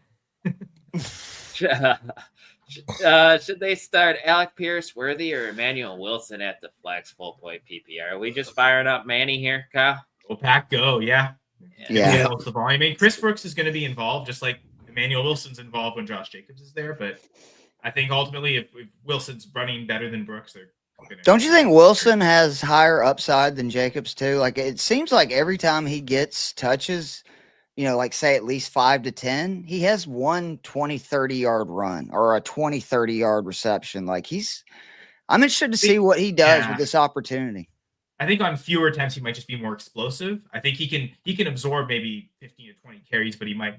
Should they start Alec Pierce, Worthy, or Emmanuel Wilson at the flex full point PPR? Are we just firing up Manny here, Kyle? Go Pack, go! Yeah. The volume. I mean, Chris Brooks is going to be involved, just like Emmanuel Wilson's involved when Josh Jacobs is there. But I think ultimately, if Wilson's running better than Brooks, they're gonna. Don't you think Wilson has higher upside than Jacobs too? Like it seems like every time he gets touches, like say at least 5 to 10, he has one 20-30 yard run or a 20-30 yard reception. Like I'm interested to see what he does with this opportunity. I think on fewer attempts, he might just be more explosive. I think he can absorb maybe 15 to 20 carries, but he might,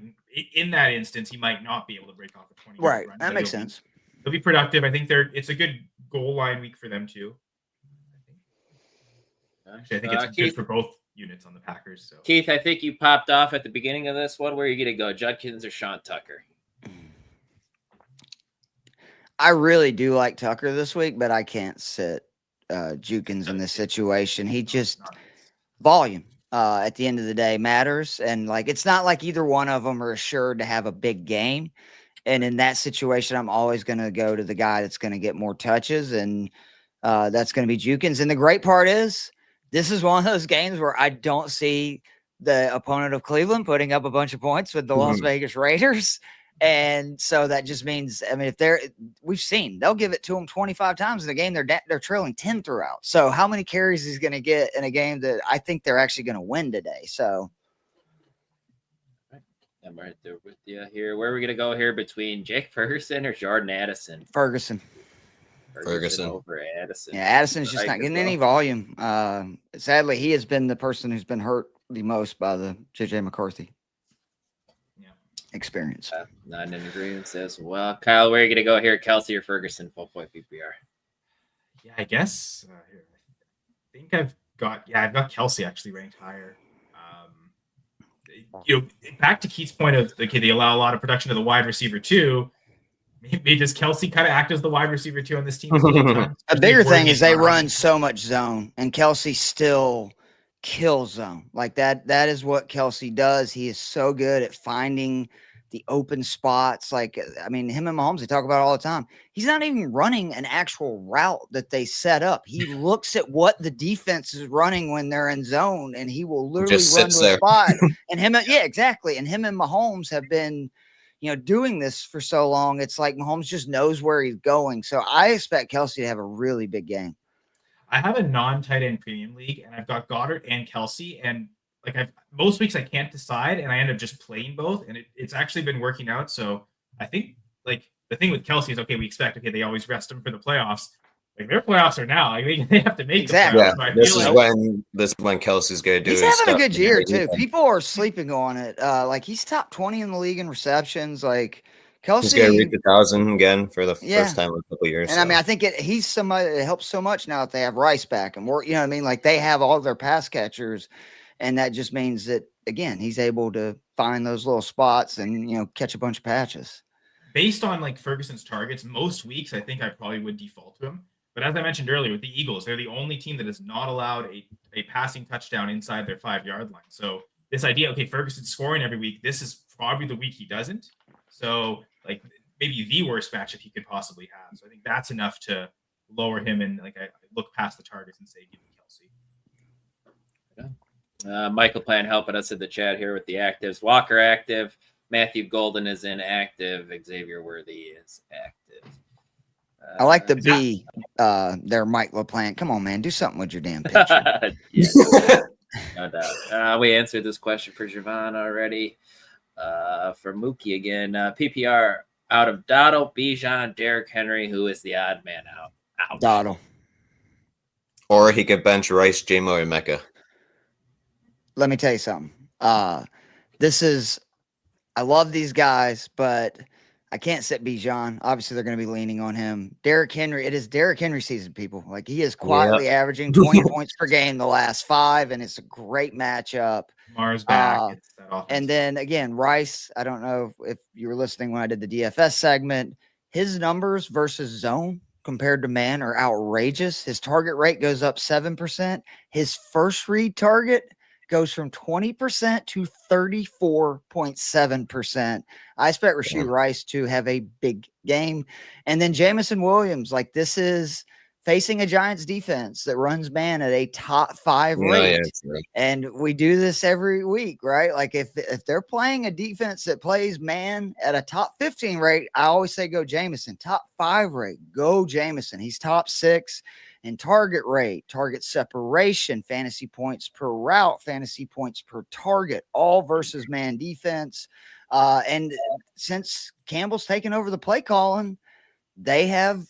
in that instance, he might not be able to break off a 20 right. run. That makes sense. They'll be productive. I think it's a good goal line week for them too. Actually, I think it's good for both units on the Packers. So Keith, I think you popped off at the beginning of this one. Where are you going to go, Judkins or Sean Tucker? I really do like Tucker this week, but I can't sit Jukins in this situation. He just volume at the end of the day matters, and like it's not like either one of them are assured to have a big game. And in that situation, I'm always going to go to the guy that's going to get more touches, and that's going to be Jukins. And the great part is, this is one of those games where I don't see the opponent of Cleveland putting up a bunch of points with the Las Vegas Raiders. And so that just means, I mean, we've seen they'll give it to them 25 times in the game. They're trailing 10 throughout. So how many carries he's going to get in a game that I think they're actually going to win today? So I'm right there with you here. Where are we going to go here between Jake Ferguson or Jordan Addison? Ferguson over Addison. Yeah, Addison's just not getting any volume. Sadly, he has been the person who's been hurt the most by the JJ McCarthy experience. Not in agreement as well. Kyle, where are you going to go here? Kelsey or Ferguson, full point PPR? Yeah, I guess. I think I've got Kelsey actually ranked higher. Back to Keith's point of they allow a lot of production to the wide receiver too. Maybe does Kelsey kind of act as the wide receiver too on this team? A bigger thing is they run so much zone, and Kelsey still kills zone. Like that is what Kelsey does. He is so good at finding the open spots. Like, I mean, him and Mahomes, they talk about it all the time. He's not even running an actual route that they set up. He looks at what the defense is running when they're in zone, and he will literally run to a spot. And exactly. And him and Mahomes have been, doing this for so long. It's like Mahomes just knows where he's going. So I expect Kelsey to have a really big game. I have a non-tight end premium league, and I've got Goddard and Kelsey, and most weeks I can't decide, and I end up just playing both, and it's actually been working out. So I think the thing with Kelsey is we expect they always rest him for the playoffs. Their playoffs are now. They have to make exactly. The playoffs. This is when Kelsey's going to do. He's having a good year too. People are sleeping on it. He's top 20 in the league in receptions. Kelsey, he's going to reach 1,000 again for the first time in a couple of years. And I mean, I think he's somebody that helps so much now that they have Rice back, and they have all their pass catchers. And that just means that, again, he's able to find those little spots and, catch a bunch of patches. Based on like Ferguson's targets, most weeks, I think I probably would default to him. But as I mentioned earlier with the Eagles, they're the only team that has not allowed a passing touchdown inside their 5-yard line. So this idea, okay, Ferguson's scoring every week, this is probably the week he doesn't. So like maybe the worst matchup he could possibly have. So I think that's enough to lower him, and like I look past the targets and say, give me Kelsey. Michael Plan helping us in the chat here with the actives. Walker active. Matthew Golden is inactive. Xavier Worthy is active. I like the B there, Mike LaPlante. Come on, man. Do something with your damn picture. No doubt. We answered this question for Javon already. For Mookie again. PPR out of Dottle, Bijan, Derrick Henry. Who is the odd man out? Ouch. Dottle. Or he could bench Rice, J-Mo, and Mecca. Let me tell you something. I love these guys, but I can't sit Bijan. Obviously, they're going to be leaning on him. Derrick Henry, it is Derrick Henry season, people. Like, he is quietly averaging 20 points per game the last 5, and it's a great matchup. Mars back. And then, again, Rice, I don't know if you were listening when I did the DFS segment. His numbers versus zone compared to man are outrageous. His target rate goes up 7%. His first read target goes from 20% to 34.7%. I expect Rashee Rice to have a big game. And then Jameson Williams, like, this is facing a Giants defense that runs man at a top 5 rate. And we do this every week, right? Like, if they're playing a defense that plays man at a top 15 rate, I always say go Jameson. Top 5 rate, go Jameson. He's top 6 in target rate, target separation, fantasy points per route, fantasy points per target, all versus man defense. And since Campbell's taken over the play calling, they have,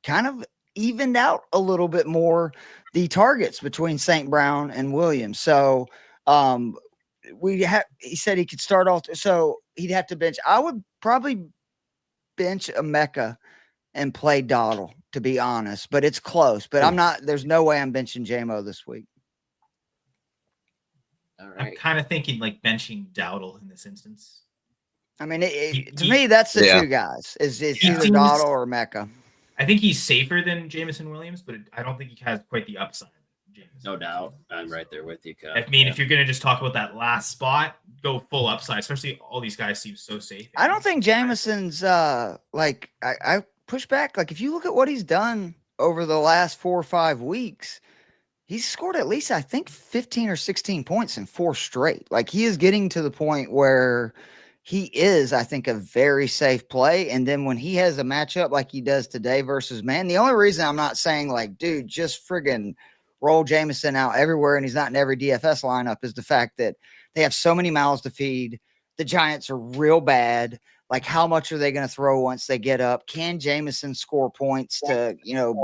kind of evened out a little bit more the targets between St. Brown and Williams. So he said he could start off. So he'd have to bench. I would probably bench a Mecca and play Dottle, to be honest, but it's close. But there's no way I'm benching J-Mo this week. All right. I'm kind of thinking like benching Dowdle in this instance. I mean, to me, that's the two guys. Is either Dottle or Mecca. I think he's safer than Jameson Williams, but I don't think he has quite the upside. No doubt. I'm right there with you, Kyle. I mean, if you're going to just talk about that last spot, go full upside, especially all these guys seem so safe. I don't think Jameson's I push back. Like, if you look at what he's done over the last 4 or 5 weeks, he's scored at least, I think, 15 or 16 points in 4 straight. Like, he is getting to the point where he is, I think, a very safe play. And then when he has a matchup like he does today versus man, the only reason I'm not saying, like, dude, just friggin' roll Jameson out everywhere and he's not in every DFS lineup is the fact that they have so many mouths to feed. The Giants are real bad. Like, how much are they going to throw once they get up? Can Jameson score points to,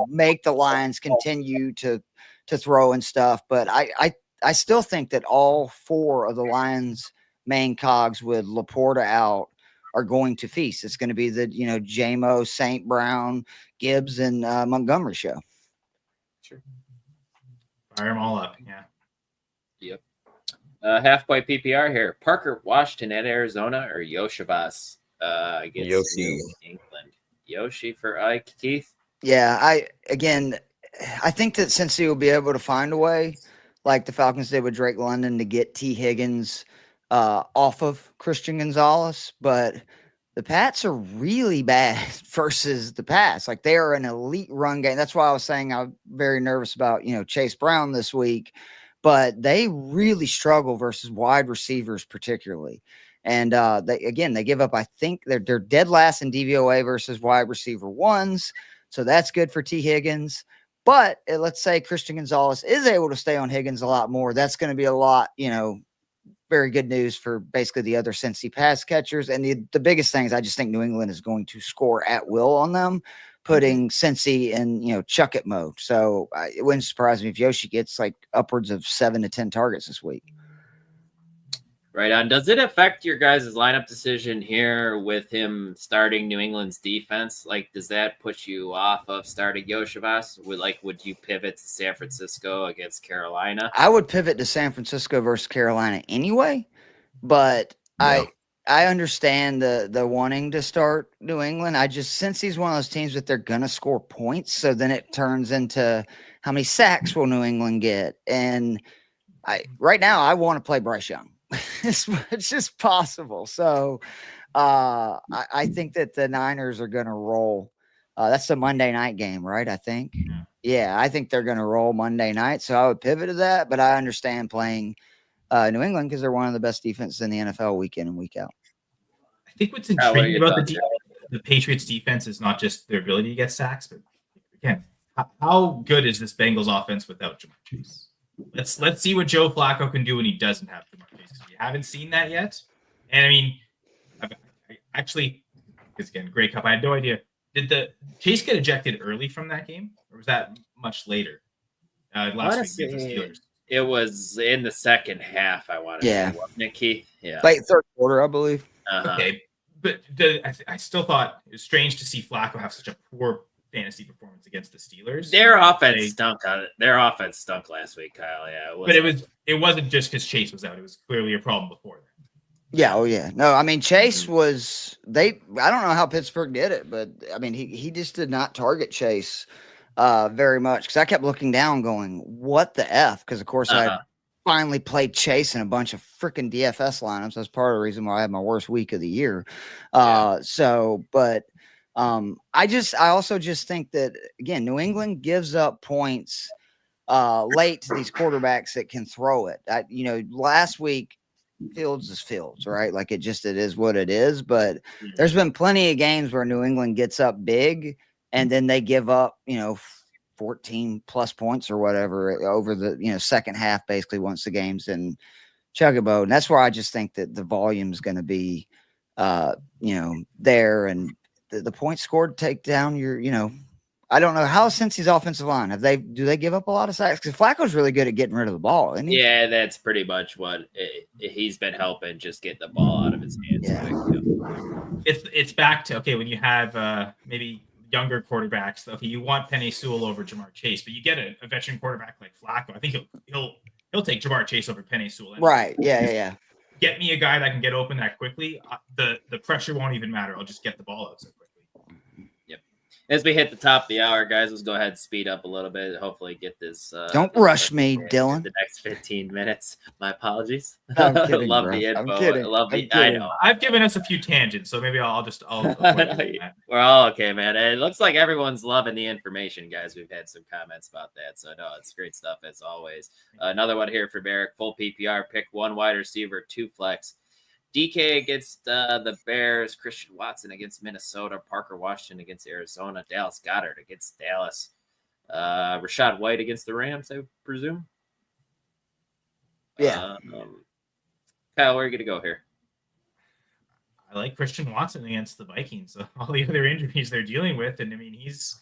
make the Lions continue to throw and stuff? But I still think that all 4 of the Lions' main cogs with Laporta out are going to feast. It's going to be the, J-Mo, St. Brown, Gibbs, and Montgomery show. Sure. Fire them all up. Yeah. Yep. Half point PPR here. Parker Washington at Arizona or Yoshivas against New England. Yoshi for Ike. Keith? Yeah, I think that since he will be able to find a way, like the Falcons did with Drake London, to get T. Higgins off of Christian Gonzalez, but the Pats are really bad versus the pass. Like, they are an elite run game. That's why I was saying I'm very nervous about, Chase Brown this week, but they really struggle versus wide receivers particularly. And they give up, I think they're dead last in DVOA versus wide receiver ones. So that's good for T. Higgins. But let's say Christian Gonzalez is able to stay on Higgins a lot more. That's going to be a lot, very good news for basically the other Cincy pass catchers. And the biggest thing is I just think New England is going to score at will on them, putting Cincy in, chuck it mode. So it wouldn't surprise me if Yoshi gets like upwards of 7 to 10 targets this week. Right on. Does it affect your guys' lineup decision here with him starting New England's defense? Like, does that push you off of starting Yoshivas? Would you pivot to San Francisco against Carolina? I would pivot to San Francisco versus Carolina anyway, but No. I understand the wanting to start New England. I just, since he's one of those teams that they're gonna score points, so then it turns into how many sacks will New England get? And right now I want to play Bryce Young as much as possible. So I think that the Niners are gonna roll. That's the Monday night game, right? I think. Yeah, I think they're gonna roll Monday night. So I would pivot to that, but I understand playing New England because they're one of the best defenses in the NFL week in and week out. I think what's intriguing about the Patriots defense is not just their ability to get sacks, but again, how good is this Bengals offense without Jamar Chase? Let's see what Joe Flacco can do when he doesn't have Jamar Chase. We haven't seen that yet. And I mean, I actually, because again, Grey Cup, I had no idea. Did the Chase get ejected early from that game, or was that much later? Last week against the Steelers. It was in the second half, I want to say, wasn't it, Keith? Yeah. Late third quarter, I believe. Okay. But I still thought it was strange to see Flacco have such a poor fantasy performance against the Steelers. Their offense stunk on it. Their offense stunk last week, Kyle. Yeah. But it wasn't just because Chase was out. It was clearly a problem before that. Yeah, oh yeah. No, I mean Chase was I don't know how Pittsburgh did it, but I mean he just did not target Chase very much, because I kept looking down going, what the F? Because of course I finally played Chase in a bunch of freaking DFS lineups. That's part of the reason why I had my worst week of the year. I also just think that, again, New England gives up points late to these quarterbacks that can throw it. Last week Fields is Fields, right? Like it is what it is. But there's been plenty of games where New England gets up big and then they give up, 14 plus points or whatever over the, second half, basically once the game's in chug-a-boat. And that's where I just think that the volume is going to be, there, and the points scored take down your, I don't know how Cincy's offensive line, do they give up a lot of sacks? Because Flacco's really good at getting rid of the ball, isn't he? Yeah, that's pretty much what he's been helping, just get the ball out of his hands. Yeah. It's back to, okay, when you have maybe younger quarterbacks, okay, you want Penei Sewell over Jamar Chase, but you get a veteran quarterback like Flacco. I think he'll take Jamar Chase over Penei Sewell. Anyway. Right. Yeah. Get me a guy that can get open that quickly. The pressure won't even matter. I'll just get the ball out so quickly. Yep. As we hit the top of the hour, guys, let's go ahead and speed up a little bit. Hopefully get this. Don't rush me, Dylan. The next 15 minutes. My apologies. I'm kidding, Love bro. the info. I'm kidding. I know. I've given us a few tangents, so maybe I'll We're all okay, man. It looks like everyone's loving the information, guys. We've had some comments about that, so no, it's great stuff as always. Another one here for Eric. Full PPR, pick one wide receiver, 2 flex. DK against the Bears, Christian Watson against Minnesota, Parker Washington against Arizona, Dallas Goedert against Dallas, Rashad White against the Rams, I presume. Yeah. Kyle, where are you going to go here? I like Christian Watson against the Vikings. All the other injuries they're dealing with, and I mean, he's,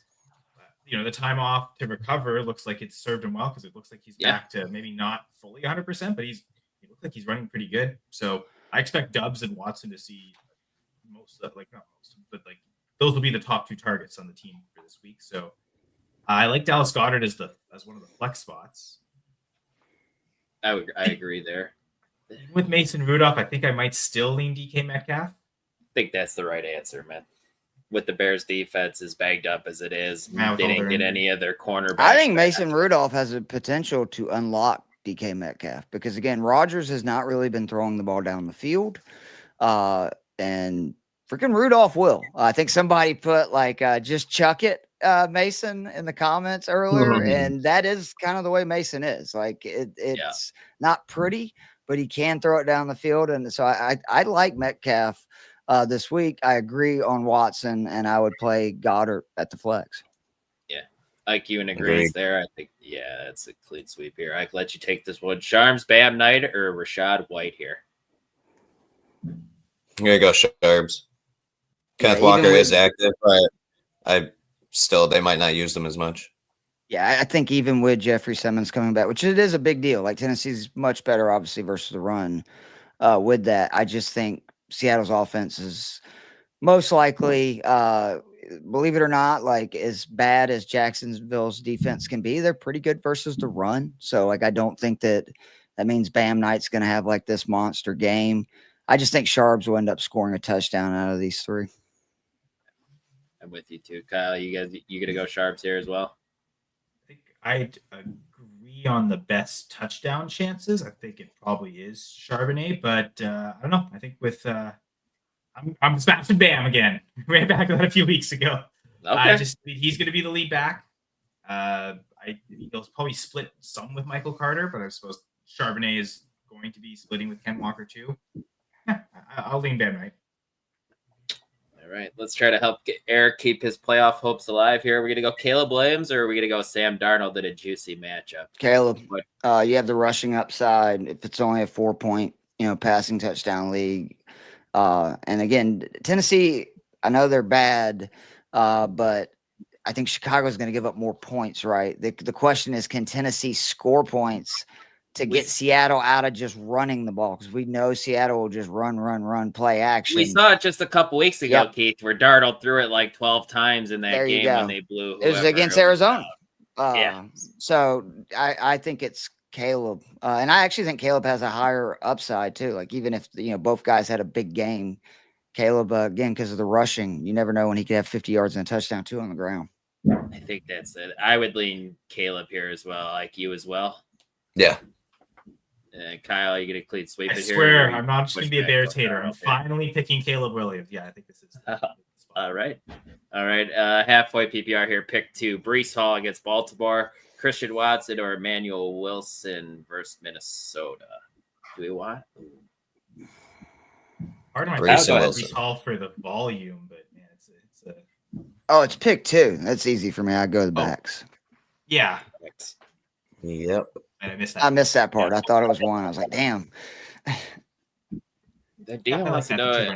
the time off to recover looks like it's served him well, because it looks like he's back to maybe not fully 100%, but he looks like he's running pretty good. So I expect Dubs and Watson to see those will be the top 2 targets on the team for this week. So I like Dallas Goedert as one of the flex spots. I agree there. With Mason Rudolph, I think I might still lean DK Metcalf. I think that's the right answer, man. With the Bears defense as bagged up as it is, they didn't get any of their cornerbacks. I think Mason Rudolph has a potential to unlock DK Metcalf, because again, Rodgers has not really been throwing the ball down the field, and freaking Rudolph will. I think somebody put just chuck it, Mason, in the comments earlier, and that is kind of the way Mason is. It's not pretty, but he can throw it down the field, and so I like Metcalf this week. I agree on Watson, and I would play Goddard at the flex. IQ and agrees there. I think, it's a clean sweep here. I can let you take this one. Sharms, Bam Knight, or Rashad White here? I'm going to go Sharps. Kenneth Walker is active, but they might not use them as much. Yeah, I think even with Jeffrey Simmons coming back, which it is a big deal. Like Tennessee's much better, obviously, versus the run. with that. I just think Seattle's offense is most likely, believe it or not, like as bad as Jacksonville's defense can be, they're pretty good versus the run. So like, I don't think that means Bam Knight's going to have like this monster game. I just think Sharps will end up scoring a touchdown out of these three. I'm with you too, Kyle. You gonna go Sharps here as well? I think I'd agree on the best touchdown chances. I think it probably is Charbonnet, but I don't know. I think with I'm smashing Bam again. Ran back that a few weeks ago. Okay. He's going to be the lead back. He'll probably split some with Michael Carter, but I suppose Charbonnet is going to be splitting with Ken Walker too. I'll lean Bam Knight. All right, let's try to help Eric keep his playoff hopes alive here. Are we going to go Caleb Williams or are we going to go Sam Darnold in a juicy matchup? Caleb, you have the rushing upside. If it's only a 4-point, passing touchdown league. And again, Tennessee, I know they're bad, but I think Chicago's going to give up more points, right? The question is, can Tennessee score points to get Seattle out of just running the ball? Because we know Seattle will just run, play action. We saw it just a couple weeks ago, Keith, where Darnold threw it like 12 times in that game when they blew. It was against Arizona. Yeah. So I think it's Caleb. And I actually think Caleb has a higher upside too. Like even if, both guys had a big game, Caleb, again, because of the rushing, you never know when he could have 50 yards and a touchdown too on the ground. I think that's it. I would lean Caleb here as well, like you as well. Yeah. Kyle, you get a clean sweep. I swear, I'm not just going to be a Bears hater. I'm finally picking Caleb Williams. Yeah, I think this is. All right. Halfway PPR here. Pick 2. Breece Hall against Baltimore. Christian Watson or Emmanuel Wilson versus Minnesota. Do we want? Part of my Breece Hall for the volume, but man, it's a. Oh, it's pick 2. That's easy for me. I go the backs. Yeah. Yep. And I missed that part. I thought it was 1. I was like, damn. Dion wants to know.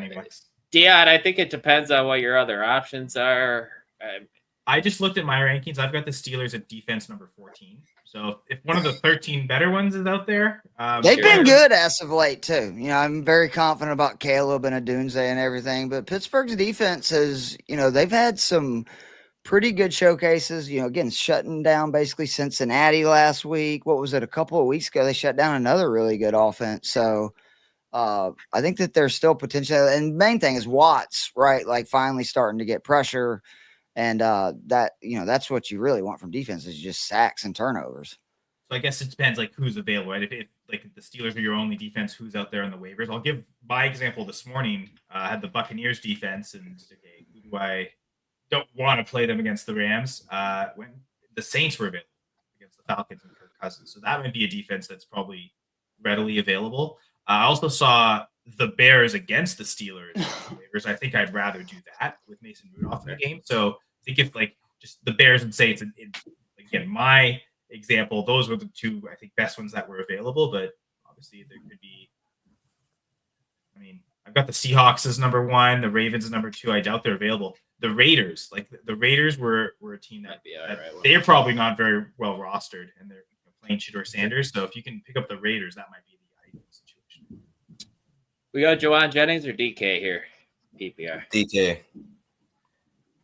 Dion, I think it depends on what your other options are. I just looked at my rankings. I've got the Steelers at defense number 14. So if one of the 13 better ones is out there, they've been good as of late too. I'm very confident about Caleb and Adunze and everything, but Pittsburgh's defense has, they've had some pretty good showcases, again, shutting down basically Cincinnati last week. What was it? A couple of weeks ago, they shut down another really good offense. So I think that there's still potential. And the main thing is Watts, right? Like finally starting to get pressure. And that's what you really want from defense is just sacks and turnovers. So I guess it depends like who's available, right? If like the Steelers are your only defense, who's out there on the waivers? I'll give my example this morning. I had the Buccaneers defense and okay, who do I don't want to play them against the Rams when the Saints were available against the Falcons and Kirk Cousins. So that might be a defense that's probably readily available. I also saw the Bears against the Steelers. I think I'd rather do that with Mason Rudolph in the game. So I think if like just the Bears and Saints, again, my example, those were the 2, I think, best ones that were available. But obviously there could be, I've got the Seahawks as number 1, the Ravens as number 2. I doubt they're available. The Raiders, the Raiders were a team that they're probably not very well rostered, and they're playing Shedeur Sanders. So if you can pick up the Raiders, that might be the ideal situation. We got Juwan Jennings or DK here? PPR. DK.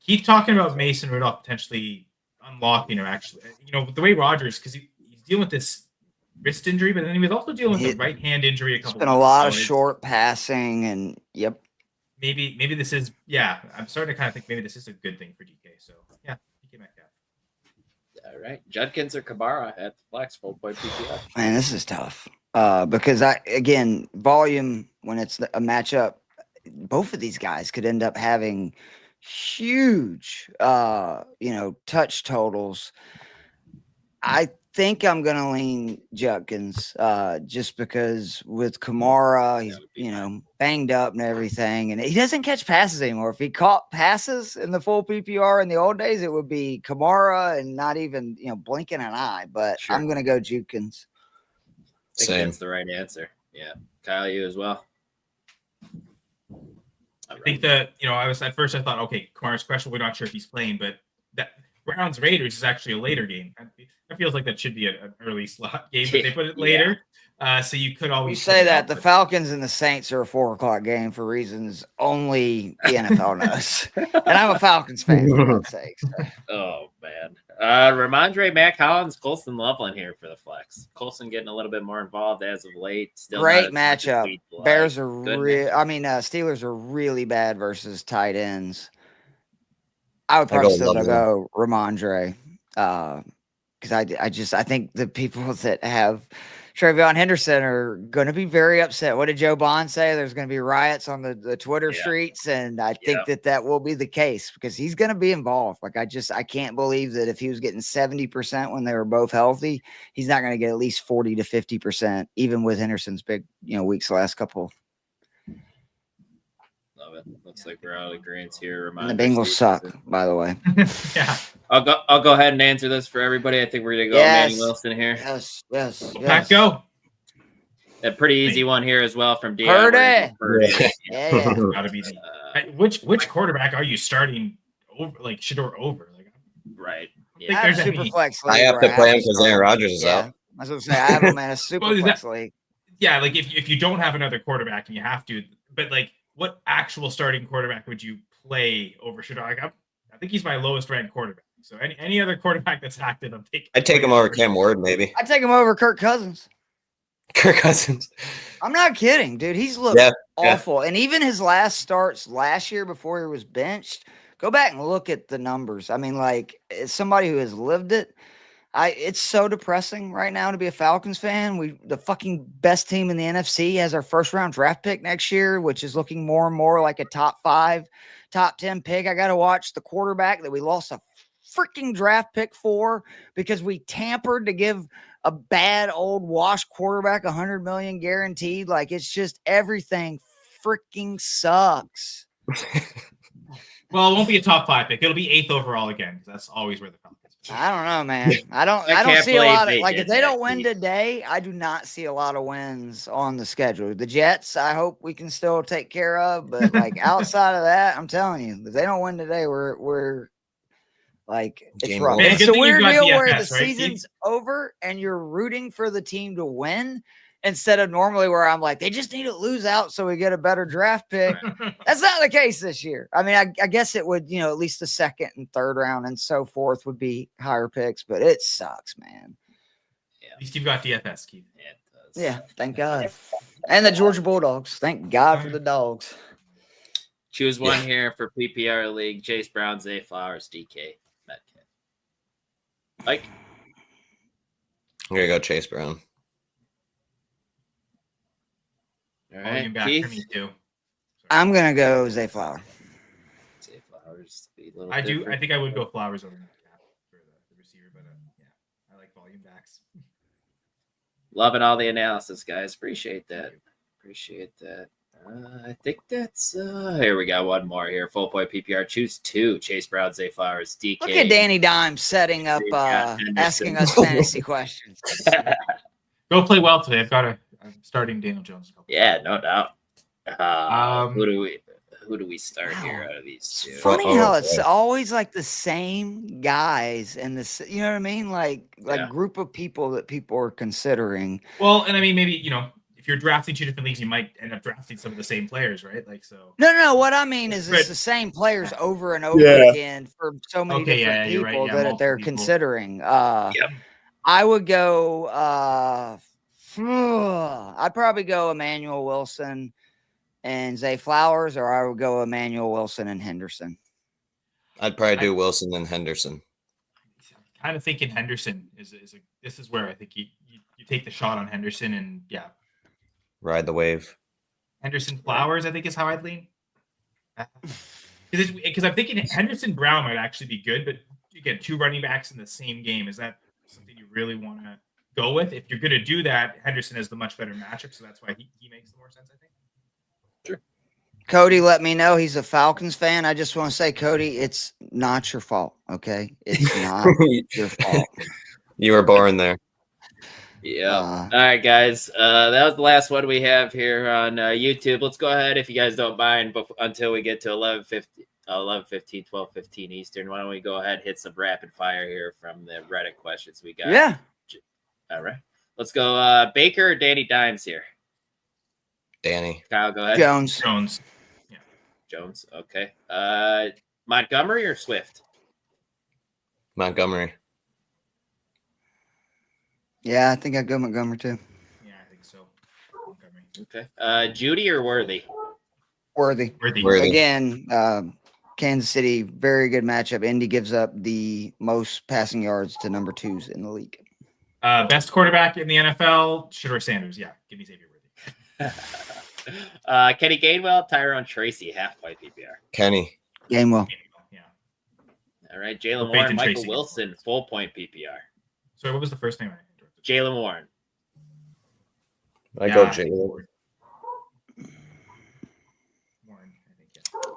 Keep talking about Mason Rudolph potentially unlocking or actually, the way Rodgers, because he's dealing with this wrist injury, but then he was also dealing with the right hand injury. It's been a lot of short passing, and maybe this is I'm starting to kind of think maybe this is a good thing for DK. So DK Metcalf. All right, Judkins or Kabara at the flex 4-point PPR. Man, this is tough because volume when it's a matchup, both of these guys could end up having huge touch totals. I think I'm gonna lean Judkins just because with Kamara, he's banged up and everything, and he doesn't catch passes anymore. If he caught passes in the full PPR in the old days, it would be Kamara and not even blinking an eye. But sure. I'm gonna go Judkins. I think that's the right answer. Yeah, Kyle, you as well. I think that I was at first I thought Kamara's questionable. We're not sure if he's playing, but that Browns Raiders is actually a later game. It feels like that should be an early slot game, but they put it later. So you could always You say that the Falcons and the Saints are a 4:00 game for reasons only the NFL knows. And I'm a Falcons fan, for God's sake. So. Oh, man. Ramondre, Matt Collins, Colson Loveland here for the flex. Colson getting a little bit more involved as of late. Still great not as much as matchup. we'd like. Bears are Good Steelers are really bad versus tight ends. I would probably still go Ramondre because I think the people that have Travion Henderson are going to be very upset. What did Joe Bond say? There's going to be riots on the Twitter streets, and I think that will be the case because he's going to be involved. Like I can't believe that if he was getting 70% when they were both healthy, he's not going to get at least 40 to 50%, even with Henderson's big weeks the last couple. Love it. Looks like we're all agreeing here. And the Bengals suck, by the way. Yeah. I'll go ahead and answer this for everybody. I think we're gonna go Emmanuel Wilson here. Yes. Pack go. A pretty easy one here as well from Purdy. Yeah. Gotta be which quarterback are you starting over? Like Shador over? Like right. Yeah. I super flex league I have to play him because Aaron Rodgers is out. I was gonna say I have him in a super flex league. Yeah, like if you don't have another quarterback and you have to, but like what actual starting quarterback would you play over Shador? Like, I think he's my lowest ranked quarterback. So any other quarterback that's active, I'd take him over Cam Ward, maybe. I'd take him over Kirk Cousins. Kirk Cousins. I'm not kidding, dude. He's looked awful. And even his last starts last year before he was benched, go back and look at the numbers. I mean, like, as somebody who has lived it, it's so depressing right now to be a Falcons fan. The fucking best team in the NFC has our first round draft pick next year, which is looking more and more like a top 5, top 10 pick. I got to watch the quarterback that we lost a freaking draft pick for because we tampered to give a bad old wash quarterback $100 million guaranteed. Like, it's just everything freaking sucks. Well, it won't be a top 5 pick. It'll be 8th overall again because that's always where the Falcons. I don't know, man. I don't see a lot of if they don't win today, I do not see a lot of wins on the schedule. The Jets, I hope we can still take care of, but like outside of that, I'm telling you, if they don't win today, we're like it's rough. Man, it's a weird deal DFS, where the season's over and you're rooting for the team to win. Instead of normally where I'm like, they just need to lose out so we get a better draft pick. That's not the case this year. I mean, I guess it would, at least the second and third round and so forth would be higher picks, but it sucks, man. Yeah. At least you've got DFS, Keith. Yeah, it does. Yeah, thank God. And the Georgia Bulldogs. Thank God for the dogs. Choose one here for PPR League. Chase Brown, Zay Flowers, DK Metcalf. Mike? I'm going to go Chase Brown. All right, Keith. I'm gonna go Zay Flower. Zay Flowers. I think I would go Flowers over Metcalf for the receiver, but I like volume backs. Loving all the analysis, guys. Appreciate that. I think that's here we go. One more here. Full point PPR. Choose 2. Chase Brown, Zay Flowers, DK. Look at Danny Dimes setting up, asking us fantasy questions. Go play well today. I'm starting Daniel Jones. Yeah, no doubt. Who do we start here out of these two? Funny how it's always like the same guys and this, you know what I mean? Like group of people that people are considering. Well, and I mean, maybe, if you're drafting 2 different leagues, you might end up drafting some of the same players, right? Like, so. No. What I mean is it's the same players over and over again for so many different people that they're considering. I would go, I'd probably go Emmanuel Wilson and Zay Flowers, or I would go Emmanuel Wilson and Henderson. I'd probably do Wilson and Henderson. I'm kind of thinking Henderson this is where I think you take the shot on Henderson and ride the wave. Henderson Flowers, I think, is how I'd lean. Because I'm thinking Henderson Brown might actually be good, but again, 2 running backs in the same game, is that something you really want to go with? If you're going to do that, Henderson is the much better matchup, so that's why he makes the more sense, I think. Sure. Cody let me know he's a Falcons fan. I just want to say, Cody, it's not your fault, okay? It's not your fault. You were born there. Yeah. All right, guys. That was the last one we have here on YouTube. Let's go ahead, if you guys don't mind, until we get to 11:15, 12:15 Eastern. Why don't we go ahead and hit some rapid fire here from the Reddit questions we got? Yeah. All right. Let's go Baker or Danny Dimes here. Danny. Kyle, go ahead. Jones. Yeah. Jones. Okay. Montgomery or Swift? Montgomery. Yeah, I think I'd go Montgomery too. Yeah, I think so. Montgomery. Okay. Judy or Worthy? Worthy. Worthy. Again, Kansas City, very good matchup. Indy gives up the most passing yards to number 2s in the league. Best quarterback in the NFL, Shedeur Sanders. Yeah, give me Xavier Worthy. Kenny Gainwell, Tyrone Tracy, half-point PPR. Kenny. Gainwell. Yeah. All right. Jalen Or Warren, Peyton Michael Tracy. Wilson, full-point PPR. Sorry, what was the first name? Jalen Warren. I go Jalen. Warren, I think, yeah.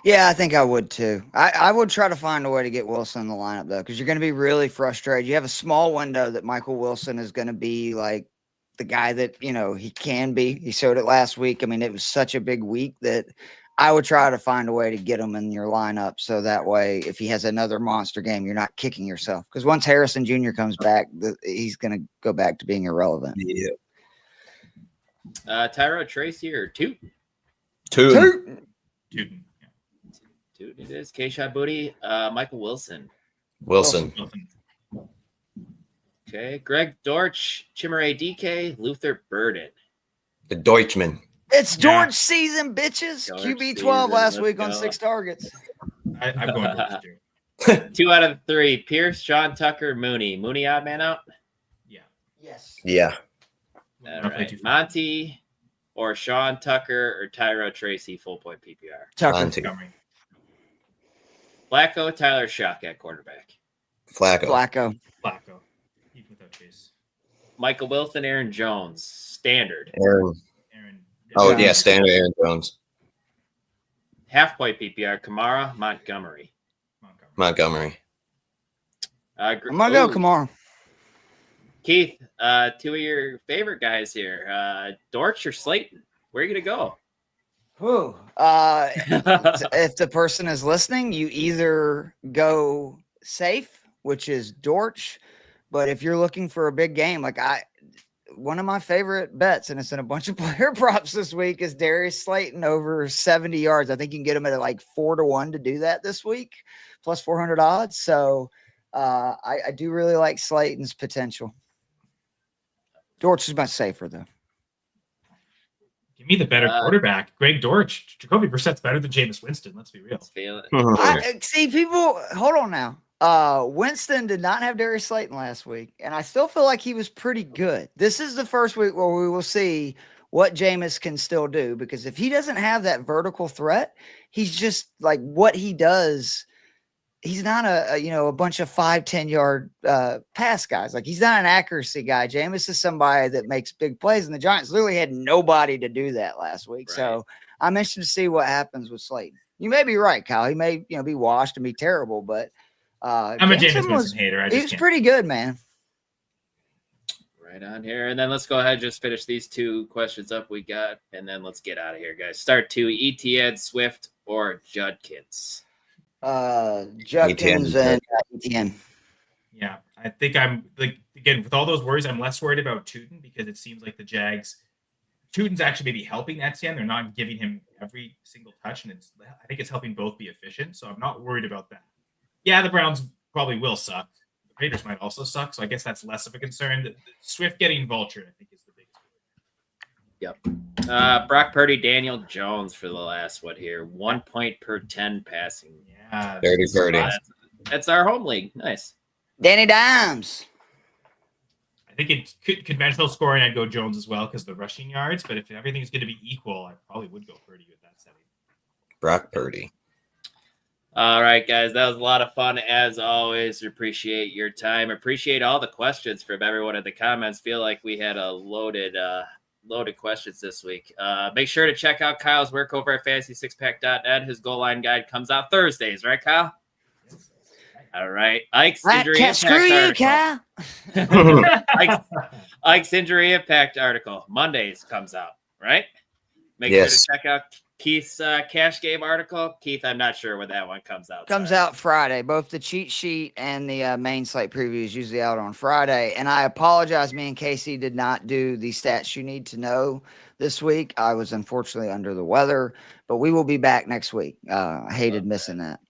Yeah, I think I would too. I would try to find a way to get Wilson in the lineup though, because you're going to be really frustrated. You have a small window that Michael Wilson is going to be like the guy that, he can be. He showed it last week. I mean, it was such a big week that I would try to find a way to get him in your lineup. So that way, if he has another monster game, you're not kicking yourself. Because once Harrison Jr. comes back, he's going to go back to being irrelevant. Yeah. Tyrone Tracy or Toot? Two. Tootin. Toot it is. K-Shot Booty. Michael Wilson. Wilson. Okay. Greg Dortch, Chimere DK, Luther Burden. The Deutschman. It's Yeah. George season, bitches. George QB12 season, last let's week on go. 6 targets. I'm going Dortch too. 2 out of 3. Pierce, John Tucker, Mooney. Mooney odd man out? Yeah. Yes. Yeah. All Not play right. too far. Monty or Sean Tucker or Tyro Tracy, full-point PPR. Tucker. Monty. Montgomery. Flacco, Tyler Shock at quarterback. Flacco. Flacco. Flacco. Even without Chase. Michael Wilson, Aaron Jones. Standard. Aaron. Aaron. Oh, Jones. yeah. Standard Aaron Jones. Half-point PPR, Kamara, Montgomery. Montgomery. I'm going to go Kamara. Keith, 2 of your favorite guys here. Dortch or Slayton? Where are you going to go? Whew. If the person is listening, you either go safe, which is Dortch, but if you're looking for a big game, one of my favorite bets, and it's in a bunch of player props this week, is Darius Slayton over 70 yards. I think you can get him at 4-1 to do that this week, plus 400 odds. So I do really like Slayton's potential. Dortch is much safer though. Give me the better quarterback. Greg Dortch. Jacoby Brissett's better than Jameis Winston. Let's be real. Let's feel it. I see people. Hold on now. Winston did not have Darius Slayton last week, and I still feel like he was pretty good. This is the first week where we will see what Jameis can still do, because if he doesn't have that vertical threat, he's just like what he does. He's not a bunch of 5-10 yard pass guys. Like, he's not an accuracy guy. Jameis is somebody that makes big plays, and the Giants literally had nobody to do that last week. Right. So I'm interested to see what happens with Slayton. You may be right, Kyle. He may be washed and be terrible, but I'm a Jameis Winston hater. He was pretty good, man. Right on here. And then let's go ahead and just finish these 2 questions up we got, and then let's get out of here, guys. Start 2, ETN, Swift, or Judkins? Judkins and ETN. Yeah, I think I'm again with all those worries, I'm less worried about Tootin because it seems like the Jags. Tootin's actually maybe helping Etienne. They're not giving him every single touch, and I think it's helping both be efficient. So I'm not worried about that. Yeah, the Browns probably will suck. The Raiders might also suck, so I guess that's less of a concern. The Swift getting vultured, I think, is the biggest worry. Yep. Brock Purdy, Daniel Jones for the last 1 point per 10 passing. Yeah, Dirty Purdy. That's our home league. Nice. Danny Dimes. I think it conventional scoring, I'd go Jones as well because of the rushing yards. But if everything's going to be equal, I probably would go Purdy with that setting. Brock Purdy. All right, guys. That was a lot of fun as always. Appreciate your time. Appreciate all the questions from everyone in the comments. Feel like we had a loaded questions this week. Make sure to check out Kyle's work over at fantasy6pack.net. His goal line guide comes out Thursdays, right, Kyle? All right. Ike's injury impact Screw you, article. Kyle. Ike's injury impact article Mondays comes out, right? Make Yes. sure to check out Keith's cash game article. Keith, I'm not sure when that one comes out. Comes out Friday. Both the cheat sheet and the main slate preview is usually out on Friday. And I apologize, me and Casey did not do the stats you need to know this week. I was unfortunately under the weather, but we will be back next week. I hated missing that.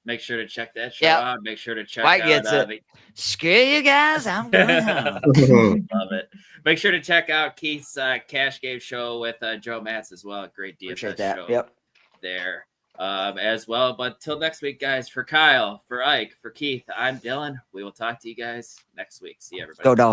Make sure to check that show out. Make sure to check Mike out gets it. Screw you guys. I'm going home. Love it. Make sure to check out Keith's cash game show with Joe Matz as well. Great DFS show there as well. But till next week, guys, for Kyle, for Ike, for Keith, I'm Dylan. We will talk to you guys next week. See you, everybody. Go Dolphins.